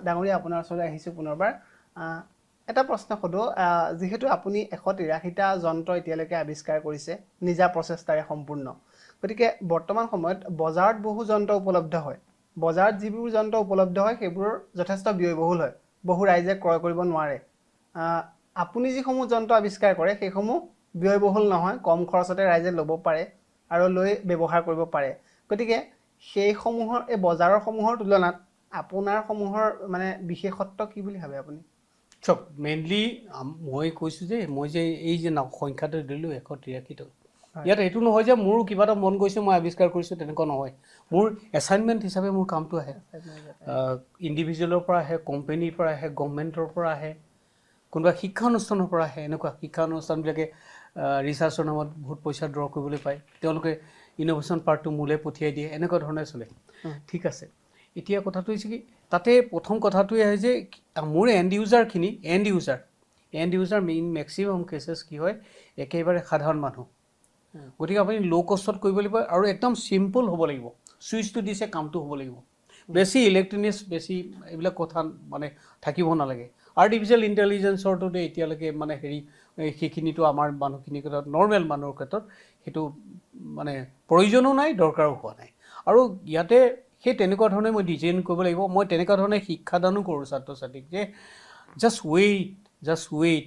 ডাঙৰীয়া আপোনাৰ ওচৰলৈ আহিছোঁ পুনৰবাৰ এটা প্ৰশ্ন সোধো যিহেতু আপুনি 183টা যন্ত্ৰ এতিয়ালৈকে আৱিষ্কাৰ কৰিছে নিজা প্ৰচেষ্টাৰে সম্পূৰ্ণ গতিকে বৰ্তমান সময়ত বজাৰত বহু যন্ত্ৰ উপলব্ধ হয় বজাৰত যিবোৰ যন্ত্ৰ উপলব্ধ হয় সেইবোৰ যথেষ্ট ব্যয়বহুল হয় বহু ৰাইজে ক্ৰয় কৰিব নোৱাৰে আপুনি যিসমূহ যন্ত্ৰ আৱিষ্কাৰ কৰে সেইসমূহ ব্যয়বহুল নহয় কম খৰচতে ৰাইজে ল'ব পাৰে আৰু লৈ ব্যৱহাৰ কৰিব পাৰে গতিকে সেইসমূহৰ এই বজাৰৰ সমূহৰ তুলনাত আপোনাৰ সমূহৰ মানে বিশেষত্ব কি বুলি ভাবে আপুনি চব মেইনলি মই কৈছোঁ যে মই যে এই যে সংখ্যাটো দিলোঁ 183টা ইয়াত এইটো নহয় যে মোৰ কিবা এটা মন গৈছে মই আৱিষ্কাৰ কৰিছোঁ তেনেকুৱা নহয় মোৰ এছাইনমেণ্ট হিচাপে মোৰ কামটো আহে ইণ্ডিভিজুৱেলৰ পৰা আহে কোম্পানীৰ পৰা আহে গভৰ্ণমেণ্টৰ পৰা আহে কোনোবা শিক্ষানুষ্ঠানৰ পৰা আহে এনেকুৱা শিক্ষানুষ্ঠানবিলাকে ৰিচাৰ্চৰ নামত বহুত পইচা ড্ৰ কৰিবলৈ পায় তেওঁলোকে ইন'ভেশ্যন পাৰ্টটো মোলৈ পঠিয়াই দিয়ে এনেকুৱা ধৰণে চলে ঠিক আছে এতিয়া কথাটো হৈছে কি তাতে প্ৰথম কথাটোৱে আহে যে মোৰ এণ্ড ইউজাৰ মেক্সিমাম কেছেছ কি হয় একেবাৰে সাধাৰণ মানুহ গতিকে আপুনি ল' কষ্টত কৰিব লাগিব আৰু একদম চিম্পল হ'ব লাগিব চুইচটো দিছে কামটো হ'ব লাগিব বেছি ইলেক্ট্ৰনিক্স বেছি এইবিলাক কথা মানে থাকিব নালাগে আৰ্টিফিচিয়েল ইণ্টেলিজেঞ্চৰটো এতিয়ালৈকে মানে সেইখিনিতো আমাৰ মানুহখিনিৰ ক্ষেত্ৰত নৰ্মেল মানুহৰ ক্ষেত্ৰত সেইটো মানে প্ৰয়োজনো নাই দৰকাৰো হোৱা নাই আৰু ইয়াতে সেই তেনেকুৱা ধৰণে মই ডিজাইন কৰিব লাগিব মই তেনেকুৱা ধৰণে শিক্ষাদানো কৰোঁ ছাত্ৰ ছাত্ৰীক যে just wait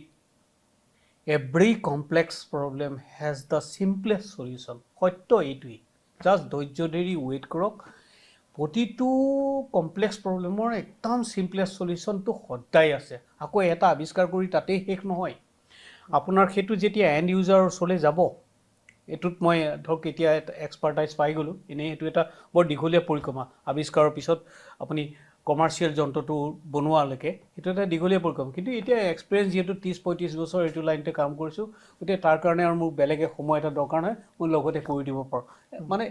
every complex problem has the simplest solution সত্য এইটোৱেই জাষ্ট ধৈৰ্য ধৰি ৱেইট কৰক প্ৰতিটো কমপ্লেক্স প্ৰব্লেমৰ একদম চিম্পলেষ্ট সলিউশ্যনটো সদায় আছে আকৌ এটা আৱিষ্কাৰ কৰি তাতেই শেষ নহয় আপোনাৰ সেইটো যেতিয়া এণ্ড ইউজাৰৰ ওচৰলৈ যাব এইটোত মই ধৰক এতিয়া এক্সপাৰ্টাইজ পাই গ'লোঁ এনেই এইটো এটা বৰ দীঘলীয়া পৰিক্ৰমা আৱিষ্কাৰৰ পিছত আপুনি কমাৰ্চিয়েল যন্ত্ৰটো বনোৱালৈকে সেইটো এটা দীঘলীয়া পৰিক্ৰমা কিন্তু এতিয়া এক্সপিৰিয়েঞ্চ যিহেতু 30-35 বছৰ এইটো লাইনতে কাম কৰিছোঁ গতিকে তাৰ কাৰণে আৰু মোৰ বেলেগে সময় এটা দৰকাৰ নহয় মই লগতে কৰি দিব পাৰোঁ মানে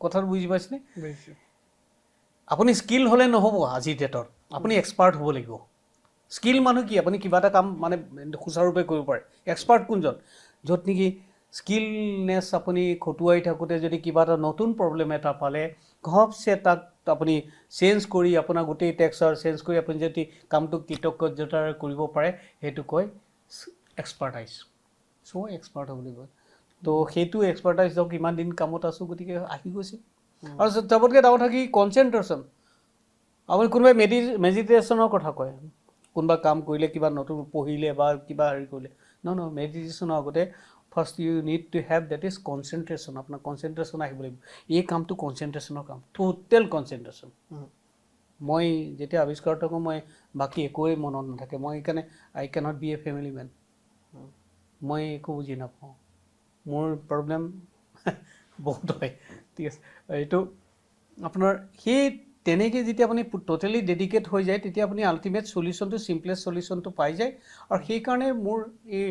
কথাটো বুজি পাইছেনে আপুনি স্কিল হ'লে নহ'ব আজিৰ ডেটত আপুনি এক্সপাৰ্ট হ'ব লাগিব স্কিল মানুহ কি আপুনি কিবা এটা কাম মানে সুচাৰুৰূপে কৰিব পাৰে এক্সপাৰ্ট কোনজন য'ত নেকি স্কিলনেছ আপুনি খটুৱাই থাকোঁতে যদি কিবা এটা নতুন প্ৰব্লেম এটা পালে ঘপছে তাক আপুনি চেঞ্জ কৰি আপোনাৰ গোটেই টেক্সচাৰ চেঞ্জ কৰি আপুনি যদি কামটো কৃতজ্ঞতাৰে কৰিব পাৰে সেইটো কয় এক্সপাৰ্টাইজ চ' এক্সপাৰ্ট হ'ব লাগিব তো সেইটো এক্সপাৰ্টাইজ হওক ইমান দিন কামত আছোঁ গতিকে আহি গৈছে আৰু চবতকৈ ডাঙৰ কথা কি কনচেনট্ৰেশ্যন আপুনি কোনোবাই মেডিটেশ্যনৰ কথা কয় কোনোবা কাম কৰিলে কিবা নতুন পঢ়িলে বা কিবা হেৰি কৰিলে ন মেডিটেশ্যনৰ আগতে first you need to have that is concentration আপোনাৰ কনচেনট্ৰেশ্যন আহিব লাগিব এই কামটো কনচেনট্ৰেশ্যনৰ কাম টোটেল কনচেনট্ৰেশ্যন মই যেতিয়া আৱিষ্কাৰ থাকোঁ মই বাকী একোৱেই মনত নাথাকে মই সেইকাৰণে I cannot be a family man মই একো বুজি নাপাওঁ মোৰ প্ৰব্লেম বহুত হয় ঠিক আছে এইটো আপোনাৰ সেই তেনেকৈ যেতিয়া আপুনি টোটেলি ডেডিকেট হৈ যায় তেতিয়া আপুনি আল্টিমেট চলিউশ্যনটো চিম্পলেষ্ট চলিউশ্যনটো পাই যায় আৰু সেইকাৰণে মোৰ এই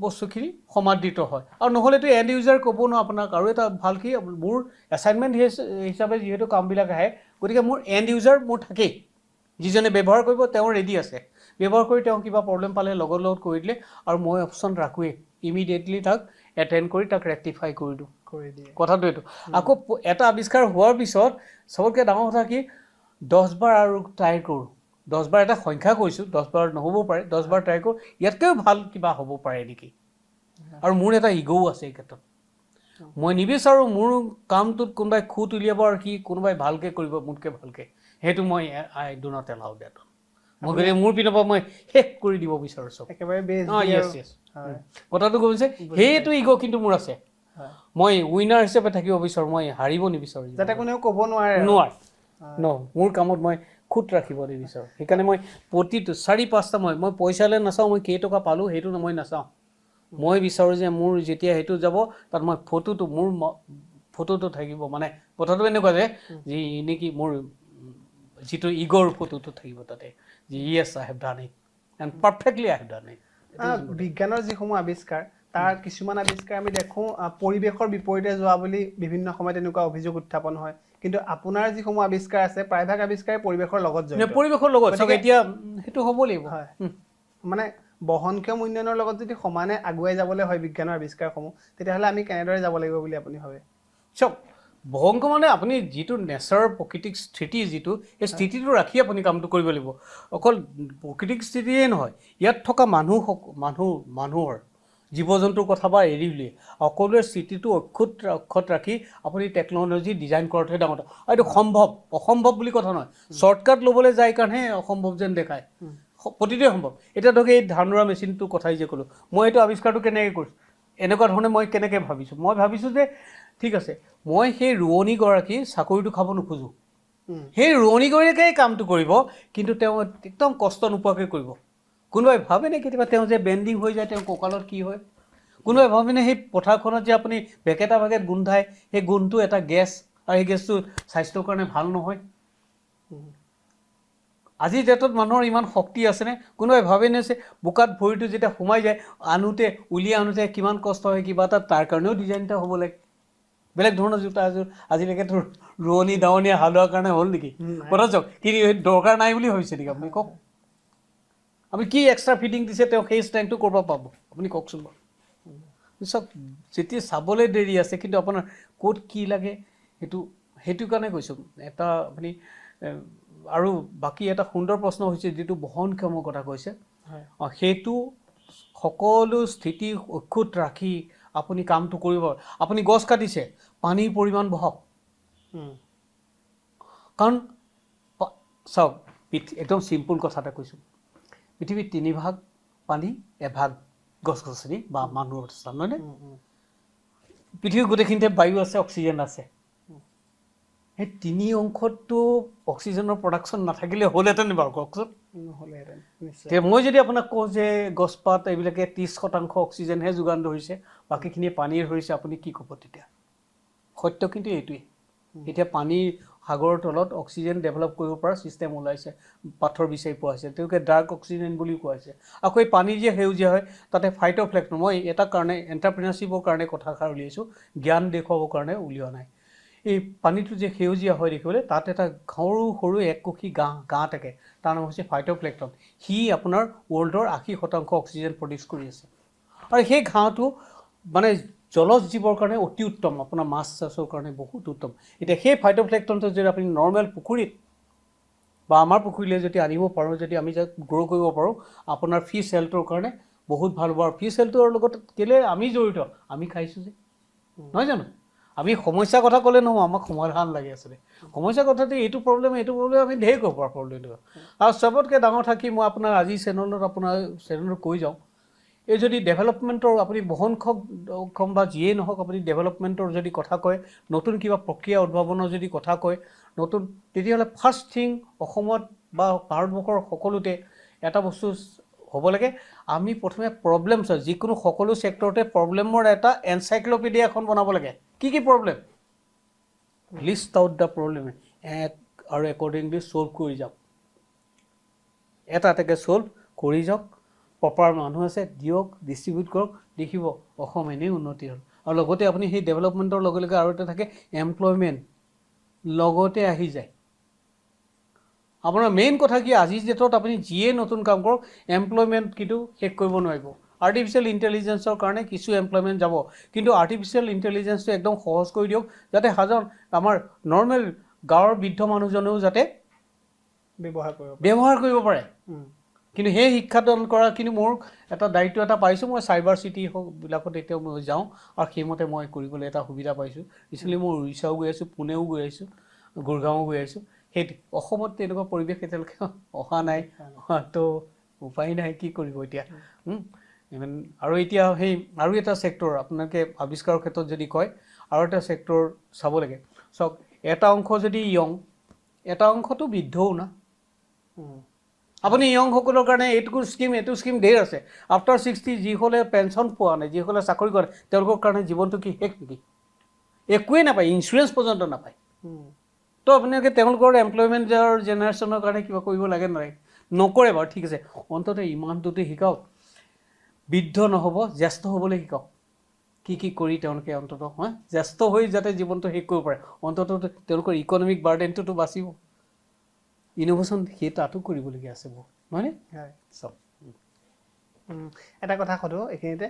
বস্তুখিনি সমাদৃত হয় আৰু নহ'লেতো এণ্ড ইউজাৰ ক'ব ন আপোনাক আৰু এটা ভাল কি মোৰ এছাইনমেণ্ট হিচাপে যিহেতু কামবিলাক আহে গতিকে মোৰ এণ্ড ইউজাৰ মোৰ থাকেই যিজনে ব্যৱহাৰ কৰিব তেওঁ ৰেডি আছে ব্যৱহাৰ কৰি তেওঁ কিবা প্ৰব্লেম পালে লগত কৰি দিলে আৰু মই অপশ্যন ৰাখোৱেই ইমিডিয়েটলি তাক এটেণ্ড কৰি তাক ৰেক্টিফাই কৰি দিওঁ কথাটো এইটো আকৌ এটা আৱিষ্কাৰ হোৱাৰ পিছত চবতকৈ ডাঙৰ কথা কি 10 বাৰ আৰু ট্ৰাই কৰোঁ 10 বাৰ এটা সংখ্যা কৈছোঁ, 10 বাৰ নহ'ব পাৰে, 10 বাৰ ট্ৰাই কৰোঁ, ইয়াতকৈও ভাল কিবা হ'ব পাৰে নেকি। আৰু মোৰ এটা ইগ'ও আছে এই ক্ষেত্ৰত। মই নিবিচাৰোঁ মোৰ কামটোত কোনোবাই খুঁত উলিয়াব আৰু সি কোনোবাই ভালকৈ কৰিব মোতকৈ ভালকৈ, সেইটো মই আই ডু নট এলাউ ডেট। মই গতিকে মোৰ পিনৰ পৰা মই শেষ কৰি দিব বিচাৰোঁ চব। একেবাৰে বেষ্ট য়েছ কথাটো কৈছে সেইটো ইগ' কিন্তু মোৰ আছে। মই উইনাৰ হিচাপে থাকিব বিচাৰোঁ, মই হাৰিব নিবিচাৰোঁ, যাতে কোনেও ক'ব নোৱাৰে মোৰ কামত মই খুঁত ৰাখিব নিবিচাৰোঁ। সেইকাৰণে মই প্ৰতিটো 4-5টা মই পইচালৈ নাচাওঁ, মই কেইটকা পালোঁ সেইটো মই নাচাওঁ। মই বিচাৰোঁ যে মোৰ যেতিয়া সেইটো যাব তাত মই মোৰ ফটোটো থাকিব, মানে কথাটো এনেকুৱা যে যি নেকি মোৰ যিটো ইগ'ৰ ফটোটো থাকিব তাতে, যে yes I have done it and perfectly I have done it. বিজ্ঞানৰ যিসমূহ আৱিষ্কাৰ তাৰ কিছুমান আৱিষ্কাৰ আমি দেখোঁ পৰিৱেশৰ বিপৰীতে যোৱা বুলি বিভিন্ন সময়ত এনেকুৱা অভিযোগ উত্থাপন হয়, কিন্তু আপোনাৰ যিসমূহ আৱিষ্কাৰ আছে প্ৰায়ভাগ আৱিষ্কাৰে পৰিৱেশৰ লগত জড়িত। পৰিৱেশৰ লগত এতিয়া সেইটো হ'ব লাগিব। হয়, মানে বহনক্ষম উন্নয়নৰ লগত যদি সমানে আগুৱাই যাবলৈ হয় বিজ্ঞানৰ আৱিষ্কাৰসমূহ, তেতিয়াহ'লে আমি কেনেদৰে যাব লাগিব বুলি আপুনি ভাবে? চাওক, বহনক মানে আপুনি যিটো নেচাৰৰ প্ৰাকৃতিক স্থিতি যিটো, সেই স্থিতিটো ৰাখি আপুনি কামটো কৰিব লাগিব। অকল প্ৰাকৃতিক স্থিতিয়ে নহয়, ইয়াত থকা মানুহৰ জীৱ জন্তুৰ কথা বা এৰি উলিয়াই সকলোৰে স্থিতিটো অক্ষত ৰাখি আপুনি টেকন'লজি ডিজাইন কৰাটোহে ডাঙৰ কথা। আৰু এইটো অসম্ভৱ বুলি কথা নহয়, শ্বৰ্টকাট ল'বলৈ যায় কাৰণেহে অসম্ভৱ যেন দেখায়, প্ৰতিটোৱে সম্ভৱ। এতিয়া ধৰক এই ধান ৰোৱা মেচিনটোৰ কথাই যে ক'লোঁ, মই এইটো আৱিষ্কাৰটো কেনেকৈ কৰিছোঁ, এনেকুৱা ধৰণে মই কেনেকৈ ভাবিছোঁ, মই ভাবিছোঁ যে ঠিক আছে মই সেই ৰোৱনীগৰাকী চাকৰিটো খাব নোখোজোঁ, সেই ৰোৱনীগৰাকীয়ে কামটো কৰিব, কিন্তু তেওঁ একদম কষ্ট নোপোৱাকৈ কৰিব। কোনোবাই ভাবেনে কেতিয়াবা তেওঁ যে বেণ্ডিং হৈ যায়, তেওঁ কঁকালত কি হয়? কোনোবাই ভাবেনে সেই পথাৰখনত যে আপুনি বেকেটা ভাগেত গোন্ধায়, সেই গোন্ধটো এটা গেছ আৰু সেই গেছটো স্বাস্থ্যৰ কাৰণে ভাল নহয়? আজিৰ ডেটত মানুহৰ ইমান শক্তি আছেনে? কোনোবাই ভাবেনে যে বোকাত ভৰিটো যেতিয়া সোমাই যায় উলিয়াই আনোতে কিমান কষ্ট হয়, কিবা এটা তাৰ কাৰণেও ডিজাইন এটা হ'ব লাগে। বেলেগ ধৰণৰ জোতা এযোৰ আজিলৈকেতো ৰোৱনী দাৱনীয়ে হালোৱাৰ কাৰণে হ'ল নেকি? কথা চাওক, কিন্তু দৰকাৰ নাই বুলি ভাবিছে নেকি আপুনি কওক? আপুনি কি এক্সট্ৰা ফিটিং দিছে, তেওঁ সেই ষ্ট্ৰেংথটো ক'ৰ পৰা পাব আপুনি কওকচোন বাৰু। চাওক, যেতিয়া চাবলৈ দেৰি আছে কিন্তু আপোনাৰ ক'ত কি লাগে সেইটো কাৰণে কৈছোঁ। এটা আপুনি আৰু বাকী এটা সুন্দৰ প্ৰশ্ন হৈছে যিটো বহনক্ষমৰ কথা কৈছে, সেইটো সকলো স্থিতি অক্ষুত ৰাখি আপুনি কামটো কৰিব। আপুনি গছ কাটিছে, পানীৰ পৰিমাণ বঢ়াওক, কাৰণ চাওক একদম চিম্পুল কথা এটা কৈছোঁ, পৃথিৱীত 3 ভাগ পানী, 1 ভাগ গছ গছনি বা মানুহৰ স্থান, নহয়নে? পৃথিৱীৰ গোটেইখিনিতে বায়ু আছে, অক্সিজেন আছে। সেই 3 অংশতটো অক্সিজেনৰ প্ৰডাকশ্যন নাথাকিলে হ'লহেঁতেন বাৰু কওকচোন? নহ'লেহেঁতেন। মই যদি আপোনাক কওঁ যে গছপাত এইবিলাকে 30% অক্সিজেনহে যোগান ধৰিছে, বাকীখিনিয়ে পানীয়ে ধৰিছে, আপুনি কি ক'ব তেতিয়া? সত্য কিন্তু এইটোৱেই। এতিয়া পানীৰ সাগৰৰ তলত অক্সিজেন ডেভেলপ কৰিব পৰা ছিষ্টেম ওলাইছে, পাথৰ বিচাৰি পোৱা হৈছে, তেওঁলোকে ডাৰ্ক অক্সিজেন বুলিও কোৱা হৈছে। আকৌ এই পানী যে সেউজীয়া হয় তাতে ফাইটোপ্লেংকটন, মই এটা কাৰণে এণ্টাৰপ্ৰিনাৰশ্বিপৰ কাৰণে কথাষাৰ উলিয়াইছোঁ, জ্ঞান দেখুৱাবৰ কাৰণে উলিওৱা নাই। এই পানীটো যে সেউজীয়া হয় দেখিবলৈ, তাত এটা সৰু এককোষী ঘাঁহ থাকে, তাৰ নাম হৈছে ফাইটোপ্লেংকটন। সি আপোনাৰ ৱৰ্ল্ডৰ 80% অক্সিজেন প্ৰডিউচ কৰি আছে। আৰু সেই ঘাঁহটো মানে জলজ জীৱৰ কাৰণে অতি উত্তম, আপোনাৰ মাছ চাছৰ কাৰণে বহুত উত্তম। এতিয়া সেই ফাইটোপ্লেংকটনটো যদি আপুনি নৰ্মেল পুখুৰীত বা আমাৰ পুখুৰীলৈ যদি আনিব পাৰোঁ, যদি আমি যাক গ্ৰ' কৰিব পাৰোঁ, আপোনাৰ ফিছ হেল্থৰ কাৰণে বহুত ভাল হ'ব। আৰু ফিছ হেল্থৰ লগত কেলৈ আমি জড়িত, আমি খাইছোঁ যে, নহয় জানো? আমি সমস্যাৰ কথা ক'লে নহ'ব, আমাক সমাধান লাগে আছিলে। সমস্যাৰ কথাটো এইটো প্ৰব্লেম আমি ঢেৰ ক'ব পাৰোঁ প্ৰব্লেমটো। আৰু চবতকৈ ডাঙৰ থাকি মই আপোনাৰ আজি চেনেলত কৈ যাওঁ, এই যদি ডেভেলপমেণ্টৰ আপুনি বহনক্ষম বা যিয়েই নহওক, আপুনি ডেভেলপমেণ্টৰ যদি কথা কয়, নতুন কিবা প্ৰক্ৰিয়া উদ্ভাৱনৰ যদি কথা কয় তেতিয়াহ'লে ফাৰ্ষ্ট থিং অসমত বা ভাৰতবৰ্ষৰ সকলোতে এটা বস্তু হ'ব লাগে, আমি প্ৰথমে প্ৰব্লেমছ, যিকোনো সকলো ছেক্টৰতে প্ৰব্লেমৰ এটা এনচাইক্ল'পিডিয়া এখন বনাব লাগে। কি problem, list out the problem আৰু একৰ্ডিংলি ছল্ভ কৰি যাওক, এটা এটাকৈ ছল্ভ কৰি যাওক। প্ৰপাৰ মানুহ আছে, দিয়ক, ডিষ্ট্ৰিবিউট কৰক, দেখিব অসম এনেই উন্নতি হ'ল। আৰু লগতে আপুনি সেই ডেভেলপমেণ্টৰ লগে লগে আৰু এটা থাকে এমপ্লয়মেণ্ট, লগতে আহি যায়। আপোনাৰ মেইন কথা কি, আজিৰ ডেটত আপুনি যিয়ে নতুন কাম কৰক, এমপ্লয়মেণ্ট কিন্তু শেষ কৰিব নোৱাৰিব। আৰ্টিফিচিয়েল ইণ্টেলিজেঞ্চৰ কাৰণে কিছু এমপ্লয়মেণ্ট যাব, কিন্তু আৰ্টিফিচিয়েল ইণ্টেলিজেঞ্চটো একদম সহজ কৰি দিয়ক, যাতে আমাৰ নৰ্মেল গাঁৱৰ বৃদ্ধ মানুহজনেও যাতে ব্যৱহাৰ কৰিব পাৰে কিন্তু সেই শিক্ষাদান কৰা কিন্তু মোৰ এটা দায়িত্ব এটা পাইছোঁ মই চাইবাৰ চিটি বিলাকত এতিয়া মই যাওঁ আৰু সেইমতে মই কৰিবলৈ এটা সুবিধা পাইছোঁ ৰিচেণ্টলি মই উৰিষ্যাও গৈ আছোঁ পুনেও গৈ আছোঁ গুৰগাঁও গৈ আছোঁ সেইটো অসমত তেনেকুৱা পৰিৱেশ এতিয়ালৈকে অহা নাই তো উপায় নাই কি কৰিব এতিয়া ইভেন আৰু এতিয়া সেই আৰু এটা ছেক্টৰ আপোনালোকে আৱিষ্কাৰৰ ক্ষেত্ৰত যদি কয় আৰু এটা ছেক্টৰ চাব লাগে চাওক এটা অংশ যদি য়ং এটা অংশটো বৃদ্ধও না আপুনি য়ংসকলৰ কাৰণে এইটো স্কিম ধেৰ আছে আফটাৰ 60 যিসকলে পেঞ্চন পোৱা নাই যিসকলে চাকৰি কৰে তেওঁলোকৰ কাৰণে জীৱনটো কি শেষ নেকি একোৱেই নাপায় ইঞ্চুৰেঞ্চ পৰ্যন্ত নাপায় তো আপোনালোকে তেওঁলোকৰ এমপ্লয়মেণ্টৰ জেনেৰেশ্যনৰ কাৰণে কিবা কৰিব লাগে নকৰে বাৰু ঠিক আছে অন্ততঃ ইমানটোতে শিকাওক বৃদ্ধ নহ'ব জ্যেষ্ঠ হ'বলৈ শিকাওক কি কৰি তেওঁলোকে অন্ততঃ জ্যেষ্ঠ হৈ যাতে জীৱনটো শেষ কৰিব পাৰে অন্ততঃ তেওঁলোকৰ ইকনমিক বাৰ্ডেনটোতো বাচিব ইনোভেশ্যন সেই তাতো কৰিবলগীয়া আছে বহুত নহয়নে চব এটা কথা সোধো এইখিনিতে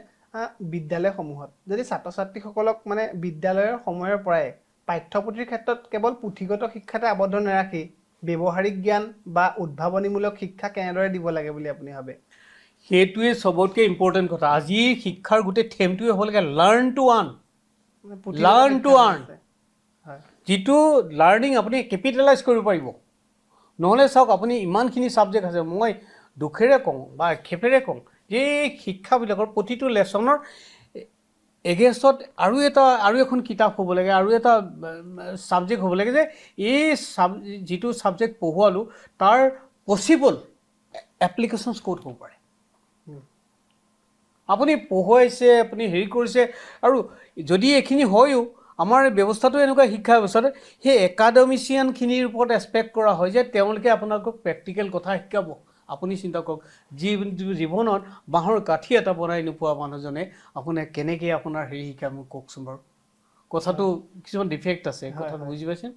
বিদ্যালয়সমূহত যদি ছাত্ৰ ছাত্ৰীসকলক মানে বিদ্যালয়ৰ সময়ৰ পৰাই পাঠ্যপুথিৰ ক্ষেত্ৰত কেৱল পুথিগত শিক্ষাতে আবদ্ধ নাৰাখি ব্যৱহাৰিক জ্ঞান বা উদ্ভাৱনীমূলক শিক্ষা কেনেদৰে দিব লাগে বুলি আপুনি ভাবে সেইটোৱে চবতকৈ ইম্পৰ্টেণ্ট কথা আজি শিক্ষাৰ গোটেই থেমটোৱে হ'লগৈ লাৰ্ণ টু আৰ্ণ যিটো লাৰ্ণিং আপুনি কেপিটেলাইজ কৰিব পাৰিব নহ'লে চাওক আপুনি ইমানখিনি ছাবজেক্ট আছে মই দুখেৰে কওঁ বা খেপেৰে কওঁ যে শিক্ষাবিলাকৰ প্ৰতিটো লেচনৰ এগেইনষ্টত আৰু এখন কিতাপ হ'ব লাগে আৰু এটা ছাবজেক্ট হ'ব লাগে যে এই যিটো ছাবজেক্ট পঢ়ুৱালোঁ তাৰ পচিবল এপ্লিকেশ্যনছ ক'ত হ'ব পাৰে আপুনি পঢ়ুৱাইছে আপুনি হেৰি কৰিছে আৰু যদি এইখিনি হয়ও আমাৰ ব্যৱস্থাটো এনেকুৱা শিক্ষা ব্যৱস্থাটো সেই একাডেমিচিয়ানখিনিৰ ওপৰত এক্সপেক্ট কৰা হয় যে তেওঁলোকে আপোনালোকক প্ৰেক্টিকেল কথা শিকাব আপুনি চিন্তা কৰক জীৱনত বাঁহৰ কাঠি এটা বনাই নোপোৱা মানুহজনে আপোনাক কেনেকৈ আপোনাৰ হেৰি শিকায় মোক কওকচোন বাৰু কথাটো কিছুমান ডিফেক্ট আছে কথাটো বুজি পাইছে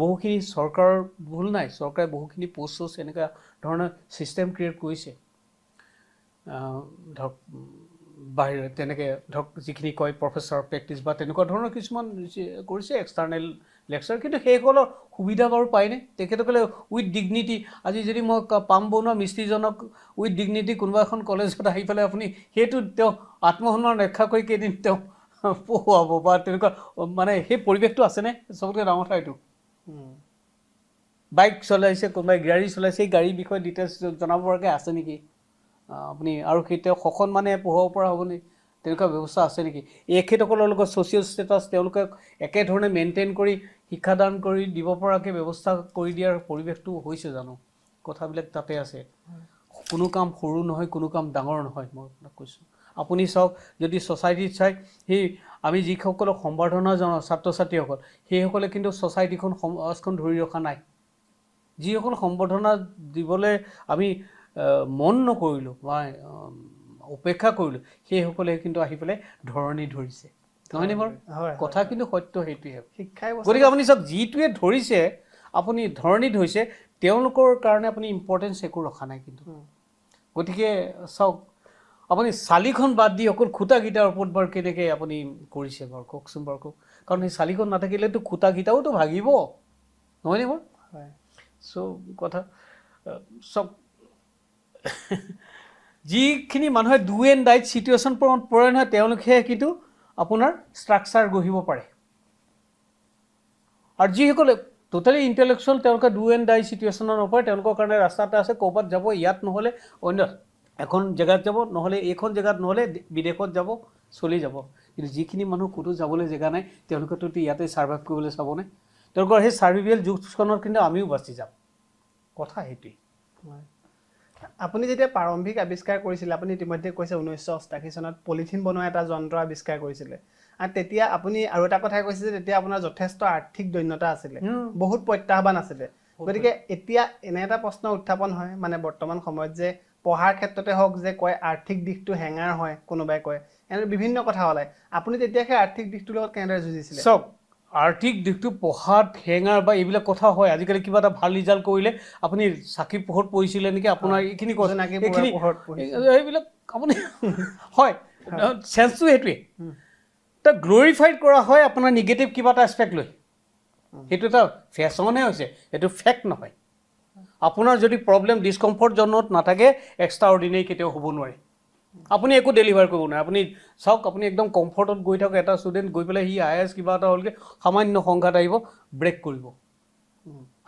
বহুখিনি চৰকাৰৰ ভুল নাই চৰকাৰে বহুখিনি পোষ্ট এনেকুৱা ধৰণৰ ছিষ্টেম ক্ৰিয়েট কৰিছে ধৰক বাহিৰত তেনেকৈ ধৰক যিখিনি কয় প্ৰফেচাৰ প্ৰেক্টিছ বা তেনেকুৱা ধৰণৰ কিছুমান কৰিছে এক্সটাৰ্নেল লেকচাৰ কিন্তু সেইসকলৰ সুবিধা বাৰু পায়নে তেখেতসকলে উইথ ডিগনিটি আজি যদি মই পাম বনোৱা মিস্ত্ৰীজনক উইথ ডিগনিটি কোনোবা এখন কলেজত আহি পেলাই আপুনি সেইটো তেওঁ আত্মসন্মান ৰক্ষা কৰি কেইদিন তেওঁ পঢ়ুৱাব বা তেনেকুৱা মানে সেই পৰিৱেশটো আছেনে চবতকৈ ডাঙৰ কথা এইটো বাইক চলাইছে কোনোবাই গাড়ী চলাইছে সেই গাড়ীৰ বিষয়ে ডিটেইলছ জনাব পৰাকৈ আছে নেকি আপুনি আৰু সেই তেওঁ সসন্মানে পঢ়াব পৰা হ'বনে তেনেকুৱা ব্যৱস্থা আছে নেকি এখেতসকলৰ লগত ছ'চিয়েল ষ্টেটাছ তেওঁলোকে একেধৰণে মেইনটেইন কৰি শিক্ষাদান কৰি দিব পৰাকৈ ব্যৱস্থা কৰি দিয়াৰ পৰিৱেশটো হৈছে জানো কথাবিলাক তাতে আছে কোনো কাম সৰু নহয় কোনো কাম ডাঙৰ নহয় মই আপোনাক কৈছোঁ আপুনি চাওক যদি ছ'চাইটিত চাই সেই আমি যিসকলক সম্বৰ্ধনা জনাওঁ ছাত্ৰ ছাত্ৰীসকল সেইসকলে কিন্তু ছ'চাইটিখন সমাজখন ধৰি ৰখা নাই যিসকল সম্বৰ্ধনা দিবলৈ আমি মন নকৰিলোঁ বা উপেক্ষা কৰিলোঁ সেইসকলে কিন্তু আহি পেলাই ধৰণি ধৰিছে নহয়নে বাৰু কথা কিন্তু সত্য সেইটোৱে শিক্ষাই গতিকে আপুনি চাওক যিটোৱে ধৰিছে আপুনি ধৰণি ধৰিছে তেওঁলোকৰ কাৰণে আপুনি ইম্পৰ্টেঞ্চ একো ৰখা নাই কিন্তু গতিকে চাওক আপুনি চালিখন বাদ দি অকল খুঁটাকেইটাৰ ওপৰত বাৰু কেনেকৈ আপুনি কৰিছে বাৰু কওকচোন বাৰু কওক কাৰণ সেই চালিখন নাথাকিলেতো খুঁটাকেইটাওতো ভাগিব নহয়নে বাৰু চ' কথা চব যিখিনি মানুহে ডু এণ্ড ডাইট চিটুৱেশ্যন পৰে নহয় তেওঁলোকে কিন্তু আপোনাৰ ষ্ট্ৰাকচাৰ গঢ়িব পাৰে আৰু যিসকলে টোটেলি ইণ্টেলেকচুৱেল তেওঁলোকে ডু এণ্ড ডাই চিটুৱেশ্যনত নপৰে তেওঁলোকৰ কাৰণে ৰাস্তা এটা আছে ক'ৰবাত যাব ইয়াত নহ'লে অন্য এখন জেগাত যাব নহ'লে এইখন জেগাত নহ'লে বিদেশত যাব চলি যাব কিন্তু যিখিনি মানুহ ক'তো যাবলৈ জেগা নাই তেওঁলোকেতো ইয়াতে ছাৰ্ভাইভ কৰিবলৈ চাবনে তেওঁলোকৰ সেই ছাৰ্ভিভিয়েল যুগখনত কিন্তু আমিও বাচি যাম কথা সেইটোৱেই আপুনি যেতিয়া প্ৰাৰম্ভিক আৱিষ্কাৰ কৰিছিলে আপুনি ইতিমধ্যে কৈছে 1988 চনত পলিথিন বনোৱা এটা যন্ত্ৰ আৱিষ্কাৰ কৰিছিলে আৰু তেতিয়া আপুনি আৰু এটা কথা কৈছে যে তেতিয়া আপোনাৰ যথেষ্ট আৰ্থিক দৈন্যতা আছিলে বহুত প্ৰত্যাহ্বান আছিলে গতিকে এতিয়া এনে এটা প্ৰশ্ন উত্থাপন হয় মানে বৰ্তমান সময়ত যে পঢ়াৰ ক্ষেত্ৰতে হওক যে কয় আৰ্থিক দিশটো হেঙাৰ হয় কোনোবাই কয় এনে বিভিন্ন কথা ওলায় আপুনি তেতিয়া সেই আৰ্থিক দিশটোৰ লগত কেনেদৰে যুঁজিছিলে চব আৰ্থিক দিশটো পঢ়াত হেঙাৰ বা এইবিলাক কথা হয় আজিকালি কিবা এটা ভাল ৰিজাল্ট কৰিলে আপুনি চাকি পোহৰত পঢ়িছিলে নেকি আপোনাৰ এইখিনি এইবিলাক আপুনি হয় চেঞ্চটো সেইটোৱে তাক গ্ল'ৰিফাইড কৰা হয় আপোনাৰ নিগেটিভ কিবা এটা এছপেক্ট লৈ সেইটো এটা ফেশ্বনহে হৈছে এইটো ফেক্ট নহয় আপোনাৰ যদি প্ৰব্লেম ডিছকমফৰ্ট জোনত নাথাকে এক্সট্ৰা অৰ্ডিনেৰী কেতিয়াও হ'ব নোৱাৰে আপুনি একো ডেলিভাৰ কৰিব নোৱাৰে আপুনি চাওক আপুনি একদম কমফৰ্টত গৈ থাকক এটা ষ্টুডেণ্ট গৈ পেলাই সি IAS কিবা এটা হ'লগৈ সামান্য সংঘাত আহিব ব্ৰেক কৰিব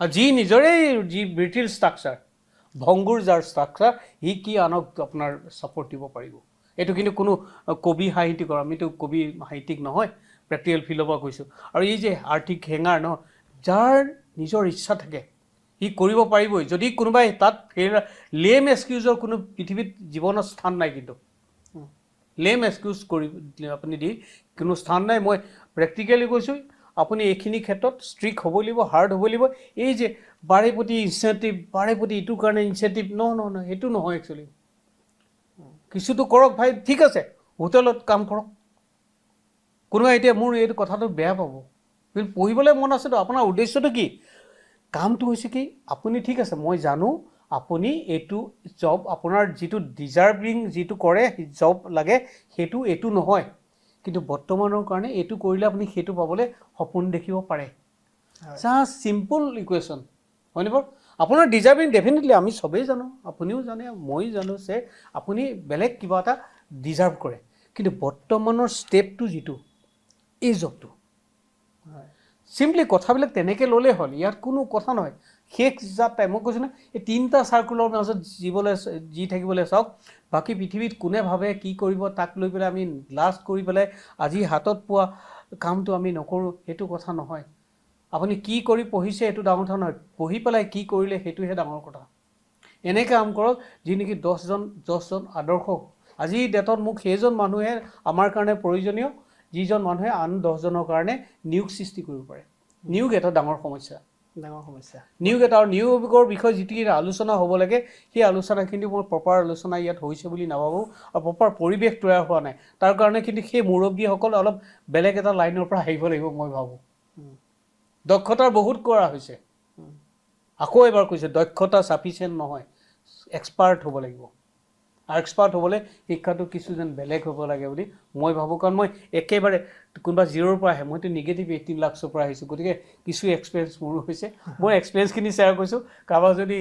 আৰু যি নিজৰে যি ব্ৰিটিল ষ্ট্ৰাকচাৰ ভংগুৰ যাৰ ষ্ট্ৰাকচাৰ সি কি আনক আপোনাৰ ছাপৰ্ট দিব পাৰিব এইটো কিন্তু কোনো কবি সাহিত্যিকৰ আমিতো কবি সাহিত্যিক নহয় প্ৰেক্টিকেল ফিল্ডৰ পৰা কৈছোঁ আৰু এই যে আৰ্থিক হেঙাৰ ন যাৰ নিজৰ ইচ্ছা থাকে সি কৰিব পাৰিবই যদি কোনোবাই তাত লেম এক্সকিউজৰ কোনো পৃথিৱীত জীৱনৰ স্থান নাই কিন্তু লেম এক্সকিউজ কৰি আপুনি দি কোনো স্থান নাই মই প্ৰেক্টিকেলি কৈছোঁ আপুনি এইখিনি ক্ষেত্ৰত ষ্ট্ৰিক্ট হ'ব লাগিব হাৰ্ড হ'ব লাগিব এই যে বাৰে প্ৰতি ইনচেণ্টিভ বাৰে প্ৰতি ইটোৰ কাৰণে ইনচেণ্টিভ ন সেইটো নহয় একচুৱেলি কিছুতো কৰক ভাই ঠিক আছে হোটেলত কাম কৰক কোনোবাই এতিয়া মোৰ এইটো কথাটো বেয়া পাব কিন্তু পঢ়িবলৈ মন আছেতো আপোনাৰ উদ্দেশ্যটো কি কামটো হৈছে কি আপুনি ঠিক আছে মই জানো আপুনি এইটো জব আপোনাৰ যিটো ডিজাৰ্ভিং যিটো কৰে জব লাগে সেইটো এইটো নহয় কিন্তু বৰ্তমানৰ কাৰণে এইটো কৰিলে আপুনি সেইটো পাবলৈ সপোন দেখিব পাৰে জাষ্ট চিম্পল ইকুৱেশ্যন হয়নে বাৰু আপোনাৰ ডিজাৰ্ভিং ডেফিনেটলি আমি চবেই জানো আপুনিও জানে মই জানো যে আপুনি বেলেগ কিবা এটা ডিজাৰ্ভ কৰে কিন্তু বৰ্তমানৰ ষ্টেপটো যিটো এই জবটো চিম্পলি কথাবিলাক তেনেকৈ ল'লেই হ'ল ইয়াত কোনো কথা নহয় শেষ যাত টাইম মই কৈছোঁ ন এই 3টা চাৰ্কুলৰ মাজত যি থাকিবলৈ চাওক বাকী পৃথিৱীত কোনে ভাবে কি কৰিব তাক লৈ পেলাই আমি লাষ্ট কৰি পেলাই আজি হাতত পোৱা কামটো আমি নকৰোঁ সেইটো কথা নহয় আপুনি কি কৰি পঢ়িছে সেইটো ডাঙৰ কথা নহয় পঢ়ি পেলাই কি কৰিলে সেইটোহে ডাঙৰ কথা এনে কাম কৰক যি নেকি 10জন আদৰ্শ আজিৰ ডেটত মোক সেইজন মানুহে আমাৰ কাৰণে প্ৰয়োজনীয় যিজন মানুহে আন 10জনৰ কাৰণে নিয়োগ সৃষ্টি কৰিব পাৰে নিয়োগ এটা ডাঙৰ সমস্যা নিয়োগ এটা আৰু নিয়োগৰ বিষয়ে যিটো আলোচনা হ'ব লাগে সেই আলোচনাখিনি মই প্ৰপাৰ আলোচনা ইয়াত হৈছে বুলি নাভাবোঁ আৰু প্ৰপাৰ পৰিৱেশ তৈয়াৰ হোৱা নাই তাৰ কাৰণে কিন্তু সেই মুৰব্বীসকল অলপ বেলেগ এটা লাইনৰ পৰা আহিব লাগিব মই ভাবোঁ দক্ষতাৰ বহুত কৰা হৈছে আকৌ এবাৰ কৈছে দক্ষতা ছাফিচিয়েণ্ট নহয় এক্সপাৰ্ট হ'ব লাগিব আৰু এক্সপাৰ্ট হ'বলৈ শিক্ষাটো কিছু যেন বেলেগ হ'ব লাগে বুলি মই ভাবোঁ কাৰণ মই একেবাৰে কোনোবা 0ৰ পৰা আহে মইতো নিগেটিভ 18 লাখৰ পৰা আহিছোঁ গতিকে কিছু এক্সপিৰিয়েঞ্চ মোৰো হৈছে মই এক্সপিৰিয়েঞ্চখিনি শ্বেয়াৰ কৰিছোঁ কাৰোবাৰ যদি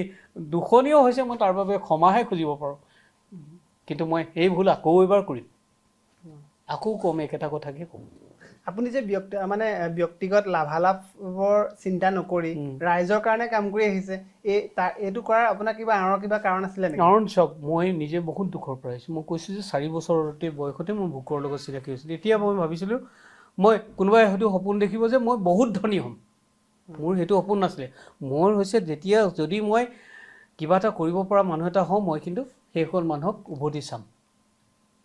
দুখনীয় হৈছে মই তাৰ বাবে ক্ষমাহে খুজিব পাৰোঁ কিন্তু মই এই ভুল আকৌ এবাৰ কৰিম আকৌ ক'ম একেটা কথাকে ক'ম আপুনি যে ব্যক্তিগত লাভালাভৰ চিন্তা নকৰি ৰাইজৰ কাৰণে কাম কৰি আহিছে এইটো কৰাৰ আপোনাৰ কিবা আঁৰৰ কিবা কাৰণ আছিলে নেকি কাৰণ চাওক মই নিজে বহুত দুখৰ পৰা আহিছোঁ মই কৈছোঁ যে 4 বছৰতে বয়সতে মই ভোকৰ লগত চিনাকি হৈছিলোঁ এতিয়া মই ভাবিছিলোঁ মই কোনোবাই হয়তো সপোন দেখিব যে মই বহুত ধনী হ'ম মোৰ সেইটো সপোন নাছিলে মোৰ হৈছে যেতিয়া যদি মই কিবা এটা কৰিব পৰা মানুহ এটা হওঁ মই কিন্তু সেইসকল মানুহক উভতি চাম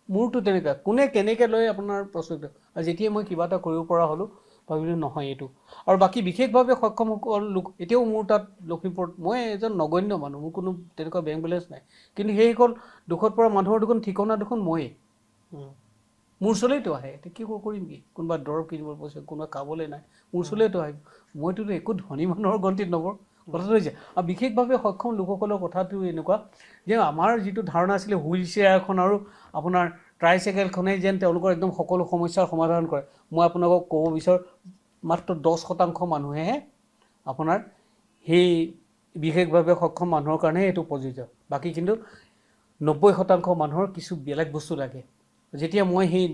মোৰতো তেনেকুৱা কোনে কেনেকৈ লৈ আপোনাৰ প্ৰস্তুত আৰু যেতিয়া মই কিবা এটা কৰিব পৰা হ'লোঁ ভাবিলোঁ নহয় এইটো আৰু বাকী বিশেষভাৱে সক্ষমসকল লোক এতিয়াও মোৰ তাত লখিমপুৰত মই এজন নগণ্য মানুহ মোৰ কোনো তেনেকুৱা বেংক বেলেঞ্চ নাই কিন্তু সেইসকল দুখত পৰা মানুহৰ দেখোন ঠিকনা দেখোন ময়েই মোৰ ওচৰলৈতো আহে এতিয়া কি কৰিম কি কোনোবা দৰৱ কিনিব পইচা কোনোবা খাবলৈ নাই মোৰ ওচৰলৈতো আহিব মইতো একো ধনী মানুহৰ গন্তিত নপৰোঁ কথাটো হৈছে আৰু বিশেষভাৱে সক্ষম লোকসকলৰ কথাটো এনেকুৱা যে আমাৰ যিটো ধাৰণা আছিলে হুইল চেয়াৰখন আৰু আপোনাৰ ট্ৰাইচাইকেলখনেই যেন তেওঁলোকৰ একদম সকলো সমস্যাৰ সমাধান কৰে মই আপোনালোকক ক'ব বিচাৰোঁ মাত্ৰ 10% মানুহেহে আপোনাৰ সেই বিশেষভাৱে সক্ষম মানুহৰ কাৰণে এইটো প্ৰযোজ্য বাকী কিন্তু 90% মানুহৰ কিছু বেলেগ বস্তু লাগে যেতিয়া মই সেই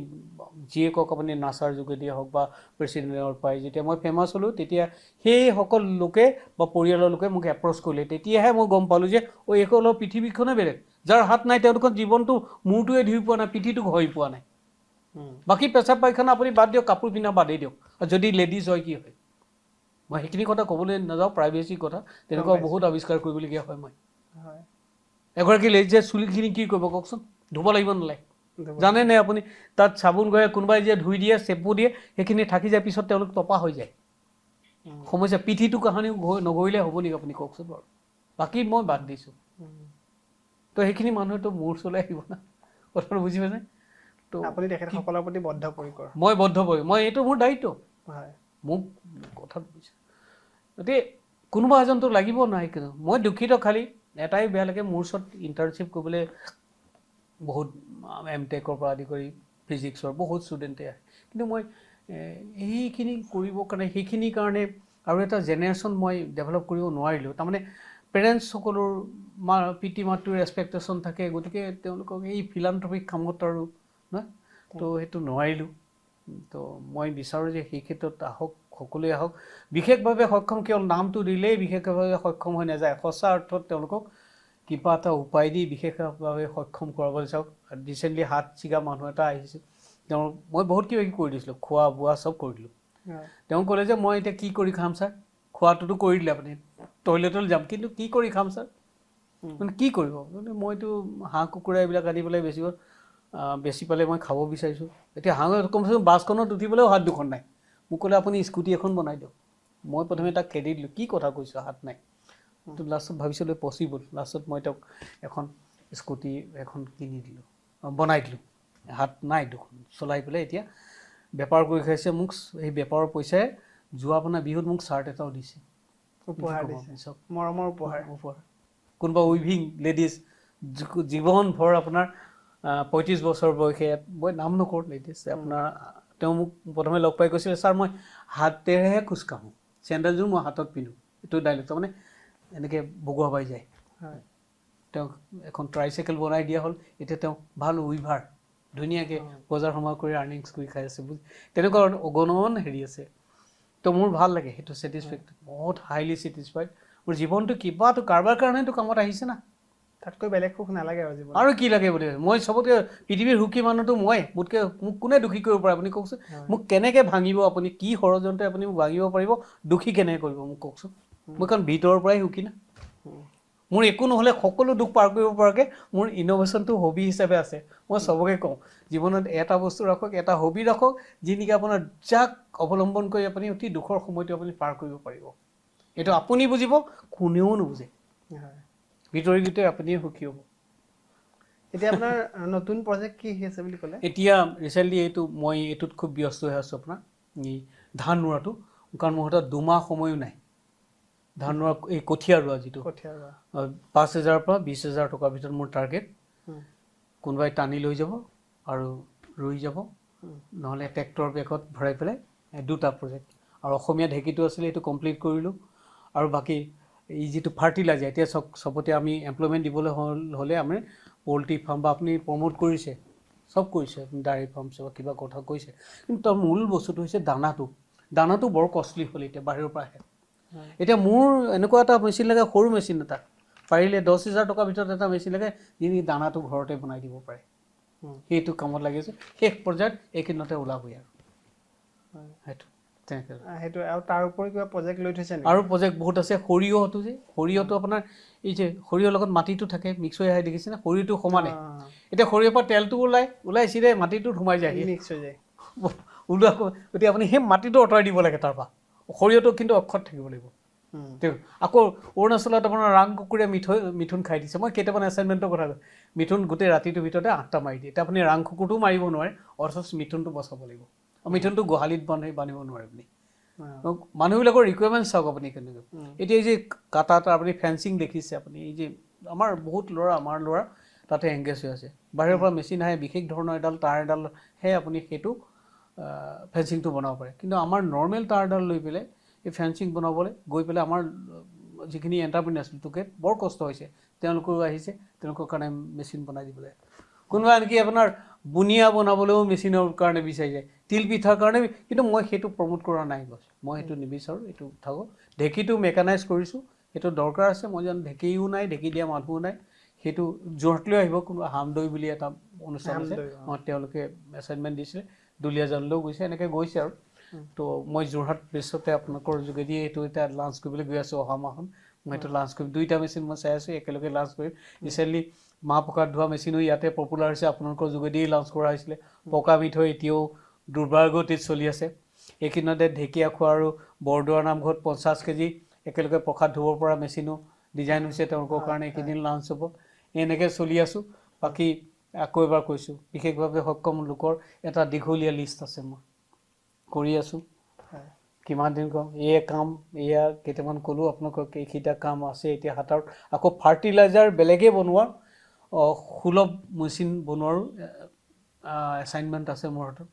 যিয়ে কওক আপুনি নাচাৰ যোগেদিয়ে হওক বা প্ৰেচিডেণ্টৰ পাই যেতিয়া মই ফেমাছ হ'লোঁ তেতিয়া সেই সকল লোকে বা পৰিয়ালৰ লোকে মোক এপ্ৰ'চ কৰিলে তেতিয়াহে মই গম পালোঁ যে এইসকলৰ পৃথিৱীখনে বেলেগ যাৰ হাত নাই তেওঁলোকৰ জীৱনটো মূৰটোৱে ধুই পোৱা নাই পিঠিটো হৈ পোৱা নাই বাকী পেচাব পায়খানা আপুনি বাদ দিয়ক কাপোৰ পিন্ধা বাদেই দিয়ক আৰু যদি লেডিজ হয় কি হয় মই সেইখিনি কথা ক'বলৈ নাযাওঁ প্ৰাইভেচি কথা তেনেকুৱা বহুত আৱিষ্কাৰ কৰিবলগীয়া হয় মই এগৰাকী লেডিজে চুলিখিনি কি কৰিব কওকচোন ধুব লাগিব নালাগে জানে নে আপুনি তাত চাবোন গৈ কোনোবাই যে ধুই দিয়ে চেপু দিয়ে সেইখিনি থাকি যায় পিছত তেওঁলোক তপা হৈ যায় সমস্যা পিঠিটো কাহানি নগৰিলে হ'ব নেকি আপুনি কওকচোন বাৰু বাকী মই বাদ দিছোঁ তো সেইখিনি মানুহেতো মোৰ ওচৰলৈ আহিব না কথাটো বুজি পাইছে তো আপুনি তেখেতসকলৰ প্ৰতি বদ্ধপৰিকৰ মই বদ্ধপৰিকৰ মই এইটো মোৰ দায়িত্ব মোক কথাটো বুজিছোঁ গতিকে কোনোবা এজনতো লাগিব নাই কিন্তু মই দুখিত খালি এটাই বেয়া লাগে মোৰ ওচৰত ইণ্টাৰ্ণশ্বিপ কৰিবলৈ বহুত MTechৰ পৰা আদি কৰি ফিজিক্সৰ বহুত ষ্টুডেণ্টে আহে কিন্তু মই এইখিনি কৰিবৰ কাৰণে সেইখিনিৰ কাৰণে আৰু এটা জেনেৰেশ্যন মই ডেভেলপ কৰিব নোৱাৰিলোঁ তাৰমানে পেৰেণ্টছসকলৰ পিতৃ মাতৃৰ এক্সপেক্টেশ্যন থাকে, গতিকে তেওঁলোকক এই ফিলান্থ্ৰপিক কামত আৰু নহয় তো সেইটো নোৱাৰিলোঁ। তো মই বিচাৰোঁ যে সেই ক্ষেত্ৰত আহক, সকলোৱে আহক। বিশেষভাৱে সক্ষম কেৱল নামটো দিলেই বিশেষভাৱে সক্ষম হৈ নাযায়, সঁচা অৰ্থত তেওঁলোকক কিবা এটা উপায় দি বিশেষভাৱে সক্ষম কৰাবলৈ চাওক। ৰিচেণ্টলি হাত ছিগা মানুহ এটা আহিছিল, তেওঁ মই বহুত কিবা কিবি কৰি দিছিলোঁ, খোৱা বোৱা চব কৰি দিলোঁ। তেওঁ ক'লে যে মই এতিয়া কি কৰি খাম ছাৰ, খোৱাটোতো কৰি দিলে আপুনি, টয়লেটলৈ যাম, কিন্তু কি কৰি খাম ছাৰ, মানে কি কৰিব, মইতো হাঁহ কুকুৰা এইবিলাক আনি পেলাই বেছি পালে মই খাব বিচাৰিছোঁ। এতিয়া হাঁহ কমচে কম বাছখনত উঠিবলৈও হাত দুখন নাই। মোক ক'লে আপুনি স্কুটি এখন বনাই দিয়ক। মই প্ৰথমে তাক খেদি দিলোঁ, কি কথা কৈছোঁ, হাত নাই। তো লাষ্টত ভাবিছিলোঁ পচিবল, লাষ্টত মই তেওঁক এখন স্কুটি এখন কিনি দিলোঁ, বনাই দিলোঁ, হাত নাই দুখন, চলাই পেলাই এতিয়া বেপাৰ কৰি খাইছে। মোক সেই বেপাৰৰ পইচাৰে যোৱা আপোনাৰ বিহুত মোক চাৰ্ট এটাও দিছে, উপহাৰ দিছে, মৰমৰ উপহাৰ। কোনোবা উইভিং লেডিজ জীৱন ভৰ আপোনাৰ 35 বছৰ বয়সে, মই নাম নকৰোঁ লেডিজ আপোনাৰ, তেওঁ মোক প্ৰথমে লগ পাই কৈছিলে ছাৰ মই হাতেৰেহে খোজকাঢ়োঁ, চেণ্ডেলযোৰ মই হাতত পিন্ধোঁ, এইটো ডাইলগ তাৰমানে এনেকৈ বগোৱা পাই যায়। তেওঁক এখন ট্ৰাইচাইকেল বনাই দিয়া হ'ল, এতিয়া তেওঁ ভাল উইভাৰ, ধুনীয়াকৈ বজাৰ সমাৰ কৰি আৰ্নিংছ কৰি খাই আছে, তেনেকুৱা অগণন হেৰি আছে। তো মোৰ ভাল লাগে সেইটো, ছেটিছফেক্ট, বহুত হাইলি ছেটিছফাইড। মোৰ জীৱনটো কিবাটো কাৰোবাৰ কাৰণেতো কামত আহিছে না, তাতকৈ বেলেগ সুখ নালাগে আৰু জীৱন। আৰু কি লাগে বুলি মই চবতকৈ পৃথিৱীৰ সুখী মানুহটো মই, মোক কোনে দুখী কৰিব পাৰে আপুনি কওকচোন, মোক কেনেকৈ ভাঙিব আপুনি, কি ষড়যন্ত্ৰে আপুনি মোক ভাঙিব পাৰিব, দুখী কেনেকৈ কৰিব মোক কওকচোন। মই কাৰণ ভিতৰৰ পৰাই সুখী না, মোৰ একো নহ'লে সকলো দুখ পাৰ কৰিব পৰাকৈ মোৰ ইন'ভেশ্যনটো হবি হিচাপে আছে। মই চবকে কওঁ জীৱনত এটা বস্তু ৰাখক, এটা হবি ৰাখক, যি নেকি আপোনাৰ যাক অৱলম্বন কৰি আপুনি অতি দুখৰ সময়টো আপুনি পাৰ কৰিব পাৰিব। এইটো আপুনি বুজিব, কোনেও নুবুজে, ভিতৰি আপুনিয়ে সুখী হ'ব। এতিয়া আপোনাৰ নতুন প্ৰজেক্ট কি আছে বুলি ক'লে? এতিয়া ৰিচেণ্টলি মই এইটোত খুব ব্যস্ত হৈ আছোঁ আপোনাৰ, এই ধান ৰোৱাটো, কাৰণ মোৰ হাতত 2 মাহ সময়ো নাই। ধান ৰোৱা এই কঠীয়া ৰোৱা যিটো 5,000 পৰা 20,000 টকাৰ ভিতৰত মোৰ টাৰ্গেট। কোনোবাই টানি লৈ যাব আৰু ৰুই যাব, নহ'লে ট্ৰেক্টৰ বেগত ভৰাই পেলাই, 2টা প্ৰজেক্ট। আৰু অসমীয়া ঢেঁকীটো আছিলে, সেইটো কমপ্লিট কৰিলোঁ। আৰু বাকী এই যিটো ফাৰ্টিলাইজাৰ, এতিয়া চবতে আমি এমপ্লয়মেণ্ট দিবলৈ হ'লে আমি পল্ট্ৰি ফাৰ্ম বা আপুনি প্ৰমোট কৰিছে, চব কৰিছে, আপুনি ডায়েৰী ফাৰ্ম চব কিবা কথা কৈছে, কিন্তু তাৰ মূল বস্তুটো হৈছে দানাটো বৰ কষ্টলি হ'ল এতিয়া বাহিৰৰ পৰা আহে। এতিয়া মোৰ এনেকুৱা এটা মেচিন লাগে, সৰু মেচিন এটা, পাৰিলে 10,000 টকাৰ ভিতৰত এটা মেচিন লাগে, যি দানাটো ঘৰতে বনাই দিব পাৰে। সেইটো কামত লাগিছে, শেষ পৰ্যায়ত এইকেইদিনতে ওলাবই আৰু সেইটো তেনেকৈ। সেইটো আৰু তাৰ উপৰি কিবা প্ৰজেক্ট লৈ থৈছে নেকি? আৰু প্ৰজেক্ট বহুত আছে। সৰিয়হটো আপোনাৰ এই যে সৰিয়হৰ লগত মাটিটো থাকে, মিক্স হৈ আহে, দেখিছেনে? সৰিয়হটো সমানে, এতিয়া সৰিয়হৰ পৰা তেলটো ওলাই চিধে মাটিটোত সোমাই যায়, মিক্স হৈ যায়, ওলোৱা। গতিকে আপুনি সেই মাটিটো আঁতৰাই দিব লাগে তাৰ পৰা, সৰিয়হটো কিন্তু অক্ষত থাকিব লাগিব। আকৌ অৰুণাচলত আপোনাৰ ৰাং কুকুৰে মিথুন খাই দিছে। মই কেইটামান এছাইনমেণ্টৰ কথা কৈছোঁ, মিথুন গোটেই ৰাতিটোৰ ভিতৰতে 8টা মাৰি দিয়ে। এতিয়া আপুনি ৰাং কুকুৰটোও মাৰিব নোৱাৰে, অথচ মিথুনটো বচাব লাগিব। মিথুনটো গোহালিত বান্ধিব নোৱাৰে আপুনি। মানুহবিলাকৰ ৰিকুৱাৰমেণ্ট চাওক আপুনি কেনেকৈ। এতিয়া এই যে কাটা আপুনি ফেঞ্চিং দেখিছে, আপুনি এই যে আমাৰ বহুত আমাৰ ল'ৰা তাতে এংগেজ হৈ আছে। বাহিৰৰ পৰা মেচিন আহে, বিশেষ ধৰণৰ তাঁৰ এডালহে আপুনি সেইটো ফেঞ্চিংটো বনাব পাৰে। কিন্তু আমাৰ নৰ্মেল তাঁৰ এডাল লৈ পেলাই এই ফেঞ্চিং বনাবলৈ গৈ পেলাই আমাৰ যিখিনি এণ্টাৰপ্ৰিনাৰ্ছ লোকে বৰ কষ্ট হৈছে, তেওঁলোকেও আহিছে, তেওঁলোকৰ কাৰণে মেচিন বনাই দিবলৈ। কোনোবা আনকি আপোনাৰ বুনিয়া বনাবলৈও মেচিনৰ কাৰণে বিচাৰি যায়, তিল পিঠাৰ কাৰণে। কিন্তু মই সেইটো প্ৰমোট কৰা নাই, মই সেইটো নিবিচাৰোঁ, এইটো থাকক। ঢেঁকীটো মেকানাইজ কৰিছোঁ, সেইটো দৰকাৰ আছে। মই জানো ঢেঁকীও নাই, ঢেঁকী দিয়া মানুহো নাই। সেইটো যোৰহাটলৈ আহিব, কোনোবা হামদৈ বুলি এটা অনুষ্ঠান আছে, তেওঁলোকে এছাইনমেণ্ট দিছিলে, দুলীয়াজানলৈও গৈছে, এনেকৈ গৈছে আৰু। তো মই যোৰহাট বেছতে আপোনালোকৰ যোগেদি এইটো এতিয়া লাঞ্চ কৰিবলৈ গৈ আছোঁ অহা মাহত। মই এইটো লাঞ্চ কৰিম, 2টা মেচিন মই চাই আছোঁ, একেলগে লাঞ্চ কৰিম। ৰিচেণ্টলি মাহ প্ৰসাদ ধোৱা মেচিনো ইয়াতে পপুলাৰ হৈছে, আপোনালোকৰ যোগেদিয়ে লাঞ্চ কৰা হৈছিলে। পকা মিঠৈ এতিয়াও দুৰ্বাৰ গতিত চলি আছে। এইখিনিতে ঢেকীয়াখোৱা আৰু বৰদোৱাৰ নামঘৰত 50 কেজি একেলগে প্ৰসাদ ধুব পৰা মেচিনো ডিজাইন হৈছে, তেওঁলোকৰ কাৰণে এইকেইদিন লাঞ্চ হ'ব। এনেকৈ চলি আছোঁ। বাকী আকৌ এবাৰ কৈছোঁ, বিশেষভাৱে সক্ষম লোকৰ এটা দীঘলীয়া লিষ্ট আছে, মই কৰি আছোঁ। কিমান দিন কম, এয়া কেইটামান ক'লোঁ আপোনালোকক, এইকেইটা কাম আছে এতিয়া হাতত। আকৌ ফাৰ্টিলাইজাৰ বেলেগে বনোৱাৰ সুলভ মেচিন বনোৱাৰো এছাইনমেণ্ট আছে মোৰ হাতত,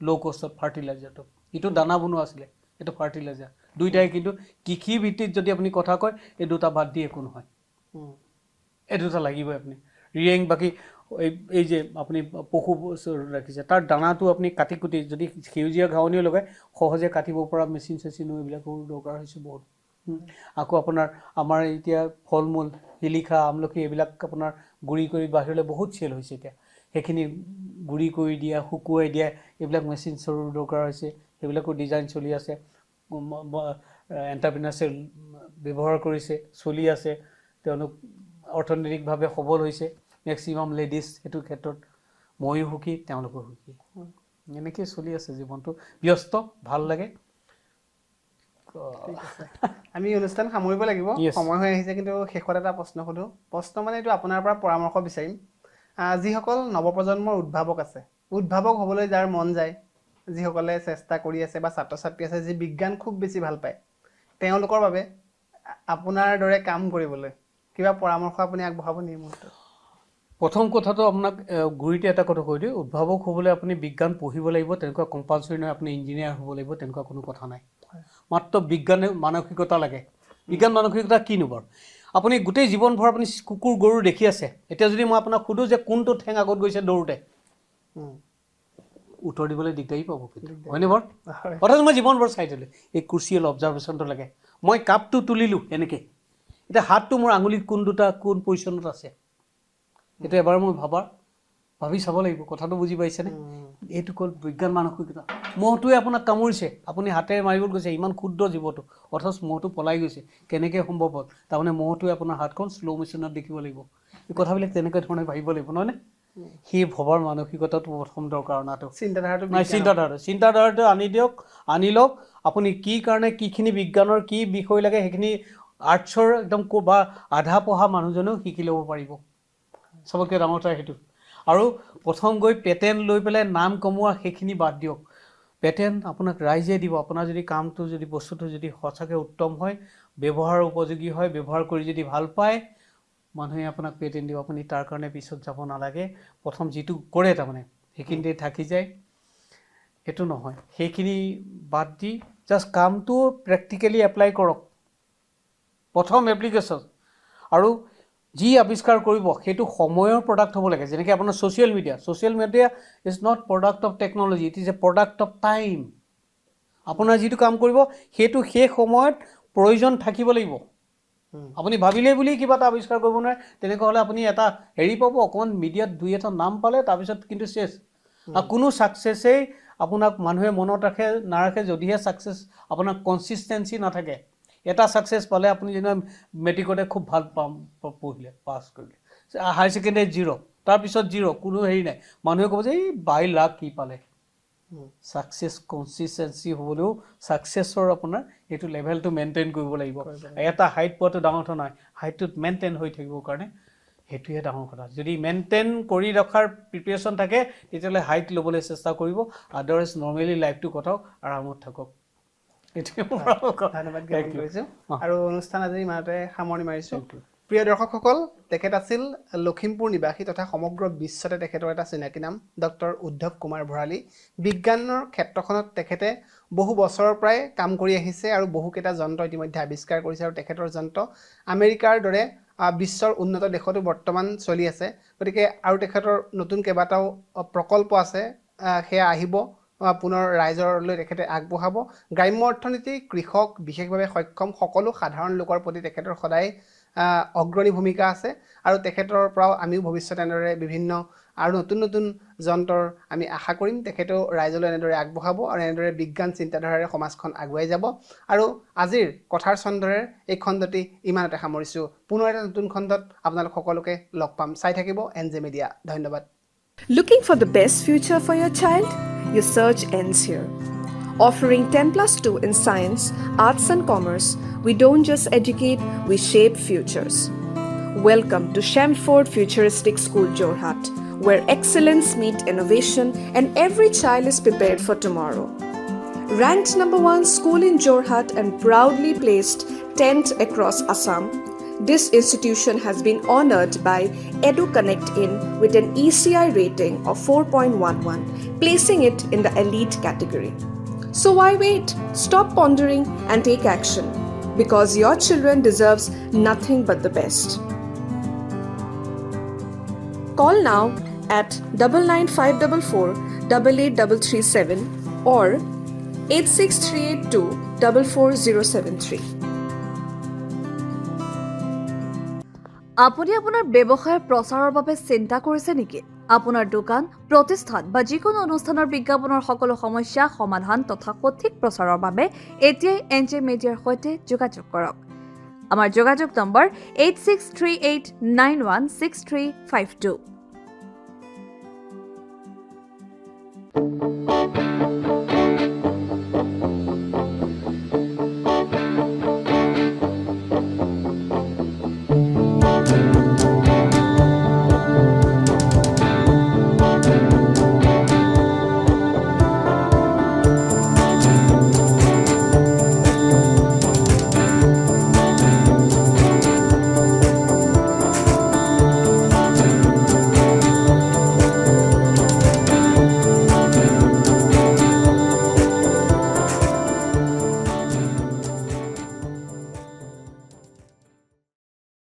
ল' কষ্টত ফাৰ্টিলাইজাৰটো। এইটো দানা বনোৱা আছিলে, এইটো ফাৰ্টিলাইজাৰ দুইটাই কিন্তু কৃষি ভিত্তিত যদি আপুনি কথা কয় এই দুটা বাদ দি একো নহয় এই দুটা লাগিবই আপুনি ৰিয়েং বাকী এই যে আপুনি পশু ৰাখিছে তাৰ দানাটো আপুনি কাটি কুটি যদি সেউজীয়া ঘাঁহনিও লগাই সহজে কাটিব পৰা মেচিন চেচিনো এইবিলাকৰো দৰকাৰ হৈছে বহুত আকৌ আপোনাৰ আমাৰ এতিয়া ফল মূল শিলিখা আমলখি এইবিলাক আপোনাৰ গুড়ি কৰি বাহিৰলৈ বহুত চেল হৈছে এতিয়া সেইখিনি গুড়ি কৰি দিয়া শুকুৱাই দিয়া এইবিলাক মেচিনছৰ দৰকাৰ হৈছে সেইবিলাকো ডিজাইন চলি আছে এণ্টাৰপ্ৰিনাৰশ্বিপ ব্যৱহাৰ কৰিছে চলি আছে তেওঁলোক অৰ্থনৈতিকভাৱে সবল হৈছে মেক্সিমাম লেডিজ সেইটো ক্ষেত্ৰত ময়ো সুখী তেওঁলোকো সুখী এনেকৈ চলি আছে জীৱনটো ব্যস্ত ভাল লাগে আমি অনুষ্ঠান সামৰিব লাগিব সময় হৈ আহিছে কিন্তু শেষত এটা প্ৰশ্ন সোধো প্ৰশ্ন মানে এইটো আপোনাৰ পৰা পৰামৰ্শ বিচাৰিম যিসকল নৱপ্ৰজন্মৰ উদ্ভাৱক আছে উদ্ভাৱক হ'বলৈ যাৰ মন যায় যিসকলে চেষ্টা কৰি আছে বা ছাত্ৰ ছাত্ৰী আছে যি বিজ্ঞান খুব বেছি ভাল পায় তেওঁলোকৰ বাবে আপোনাৰ দৰে কাম কৰিবলৈ কিবা পৰামৰ্শ আপুনি আগবঢ়াব নেকি মুহূৰ্তত প্ৰথম কথাটো আপোনাক গুৰিতে এটা কথা কৈ দিওঁ উদ্ভাৱক হ'বলৈ আপুনি বিজ্ঞান পঢ়িব লাগিব তেনেকুৱা কম্পালচৰি নহয় আপুনি ইঞ্জিনিয়াৰ হ'ব লাগিব তেনেকুৱা কোনো কথা নাই মাত্ৰ বিজ্ঞানে মানসিকতা লাগে বিজ্ঞান মানসিকতা কিনো বাৰু আপুনি গোটেই জীৱনভৰ আপুনি কুকুৰ গৰু দেখি আছে এতিয়া যদি মই আপোনাক সুধোঁ যে কোনটো ঠেং আগত গৈছে দৌৰোতে উত্তৰ দিবলৈ দিগদাৰী পাব কিন্তু হয়নে বাৰু অথচ মই জীৱনভৰ চাই দিলোঁ এই কুৰ্চিয়েল অবজাৰ্ভেশ্যনটো লাগে মই কাপটো তুলিলোঁ এনেকৈ এতিয়া হাতটো মোৰ আঙুলিত কোন পজিশ্যনত আছে এইটো এবাৰ মই ভাবি চাব লাগিব কথাটো বুজি পাইছেনে এইটো হ'ল বিজ্ঞান মানসিকতা মহটোৱে আপোনাক কামুৰিছে আপুনি হাতেৰে মাৰিব গৈছে ইমান ক্ষুদ্ৰ জীৱটো অথচ মহটো পলাই গৈছে কেনেকৈ সম্ভৱ হ'ল তাৰমানে মহটোৱে আপোনাৰ হাতখন শ্ল' মোশ্যনত দেখিব লাগিব এই কথাবিলাক তেনেকৈ ধৰণে ভাবিব লাগিব নহয়নে সেই ভবাৰ মানসিকতাটো প্ৰথম দৰকাৰ অনাটো চিন্তাধাৰাটো আনি লওক আপুনি কি কাৰণে কিখিনি বিজ্ঞানৰ কি বিষয় লাগে সেইখিনি আৰ্টছৰ একদম বা আধা পঢ়া মানুহজনেও শিকি ল'ব পাৰিব চবতকৈ ডাঙৰ কথা সেইটো আৰু প্ৰথম গৈ পেটেণ্ট লৈ পেলাই নাম কমোৱা সেইখিনি বাদ দিয়ক পেটেণ্ট আপোনাক ৰাইজে দিব আপোনাৰ যদি কামটো যদি বস্তুটো যদি সঁচাকৈ উত্তম হয় ব্যৱহাৰ উপযোগী হয় ব্যৱহাৰ কৰি যদি ভাল পায় মানুহে আপোনাক পেটেণ্ট দিব আপুনি তাৰ কাৰণে পিছত যাব নালাগে প্ৰথম যিটো কৰে তাৰমানে সেইখিনিতে থাকি যায় সেইটো নহয় সেইখিনি বাদ দি জাষ্ট কামটো প্ৰেক্টিকেলি এপ্লাই কৰক প্ৰথম এপ্লিকেশ্যন আৰু যি আৱিষ্কাৰ কৰিব সেইটো সময়ৰ প্ৰডাক্ট হ'ব লাগে যেনেকৈ আপোনাৰ social media is not product of technology it is a product of time আপোনাৰ যিটো কাম কৰিব সেইটো সেই সময়ত প্ৰয়োজন থাকিব লাগিব আপুনি ভাবিলে বুলি কিবা এটা আৱিষ্কাৰ কৰিব নোৱাৰে তেনেকুৱা হ'লে আপুনি এটা হেৰি পাব অকণমান মিডিয়াত দুই এটা নাম পালে তাৰপিছত কিন্তু চেছ আৰু কোনো ছাকচেছেই আপোনাক মানুহে মনত নাৰাখে যদিহে ছাকচেছ আপোনাৰ কনচিষ্টেঞ্চি নাথাকে এটা ছাকচেছ পালে আপুনি যেনে মেট্ৰিকতে খুব ভাল পঢ়িলে পাছ কৰিলে হায়াৰ ছেকেণ্ডেৰী 0 তাৰপিছত 0 কোনো হেৰি নাই মানুহে ক'ব যে এই 22 লাখ কি পালে ছাকচেছ কনচিষ্টেঞ্চি হ'বলৈও ছাকচেছৰ আপোনাৰ এইটো লেভেলটো মেইনটেইন কৰিব লাগিব এটা হাইট পোৱাটো ডাঙৰ কথা নহয় হাইটটোত মেইনটেইন হৈ থাকিবৰ কাৰণে সেইটোৱে ডাঙৰ কথা যদি মেইনটেইন কৰি ৰখাৰ প্ৰিপেৰেশ্যন থাকে তেতিয়াহ'লে হাইট ল'বলৈ চেষ্টা কৰিব আদাৰৱাইজ নৰ্মেলি লাইফটো কটাওক আৰামত থাকক ধন্যবাদ জ্ঞাপন কৰিছোঁ আৰু অনুষ্ঠান আজি ইমানতে সামৰণি মাৰিছোঁ প্ৰিয় দৰ্শকসকল তেখেত আছিল লখিমপুৰ নিবাসী তথা সমগ্ৰ বিশ্বতে তেখেতৰ এটা চিনাকি নাম ডক্টৰ উদ্ধৱ কুমাৰ ভৰালী বিজ্ঞানৰ ক্ষেত্ৰখনত তেখেতে বহু বছৰৰ পৰাই কাম কৰি আহিছে আৰু বহুকেইটা যন্ত্ৰ ইতিমধ্যে আৱিষ্কাৰ কৰিছে আৰু তেখেতৰ যন্ত্ৰ আমেৰিকাৰ দৰে বিশ্বৰ উন্নত দেশতো বৰ্তমান চলি আছে গতিকে আৰু তেখেতৰ নতুন কেইবাটাও প্ৰকল্প আছে সেয়া আহিব পুনৰ ৰাইজৰলৈ তেখেতে আগবঢ়াব গ্ৰাম্য অৰ্থনীতি কৃষক বিশেষভাৱে সক্ষম সকলো সাধাৰণ লোকৰ প্ৰতি তেখেতৰ সদায় অগ্ৰণী ভূমিকা আছে আৰু তেখেতৰ পৰাও আমিও ভৱিষ্যতে এনেদৰে বিভিন্ন আৰু নতুন যন্ত্ৰৰ আমি আশা কৰিম তেখেতেও ৰাইজলৈ এনেদৰে আগবঢ়াব আৰু এনেদৰে বিজ্ঞান চিন্তাধাৰাৰে সমাজখন আগুৱাই যাব আৰু আজিৰ কথাৰ চন্দৰে এই খণ্ডটি ইমানতে সামৰিছোঁ পুনৰ এটা নতুন খণ্ডত আপোনালোক সকলোকে লগ পাম চাই থাকিব NJ Media ধন্যবাদ Looking for the best future for your child? Your search ends here. Offering 10+2 in science, arts and commerce, we don't just educate, we shape futures. Welcome to Shamford Futuristic School, Jorhat, where excellence meets innovation and every child is prepared for tomorrow. Ranked #1 school in Jorhat and proudly placed 10th across Assam, this institution has been honored by EduConnect In with an ECI rating of 4.11, placing it in the elite category. So why wait? Stop pondering and take action, because your children deserves nothing but the best. Call now at 99544 88337 or 86382 44073. আপুনি আপোনাৰ ব্যৱসায়ৰ প্ৰচাৰৰ বাবে চিন্তা কৰিছে নেকি? আপোনাৰ দোকান, প্ৰতিষ্ঠান বা যিকোনো অনুষ্ঠানৰ বিজ্ঞাপনৰ সকলো সমস্যা সমাধান তথা সঠিক প্ৰচাৰৰ বাবে এতিয়াই এনজে মিডিয়াৰ সৈতে যোগাযোগ কৰক। আমাৰ যোগাযোগ নম্বৰ 8638916352।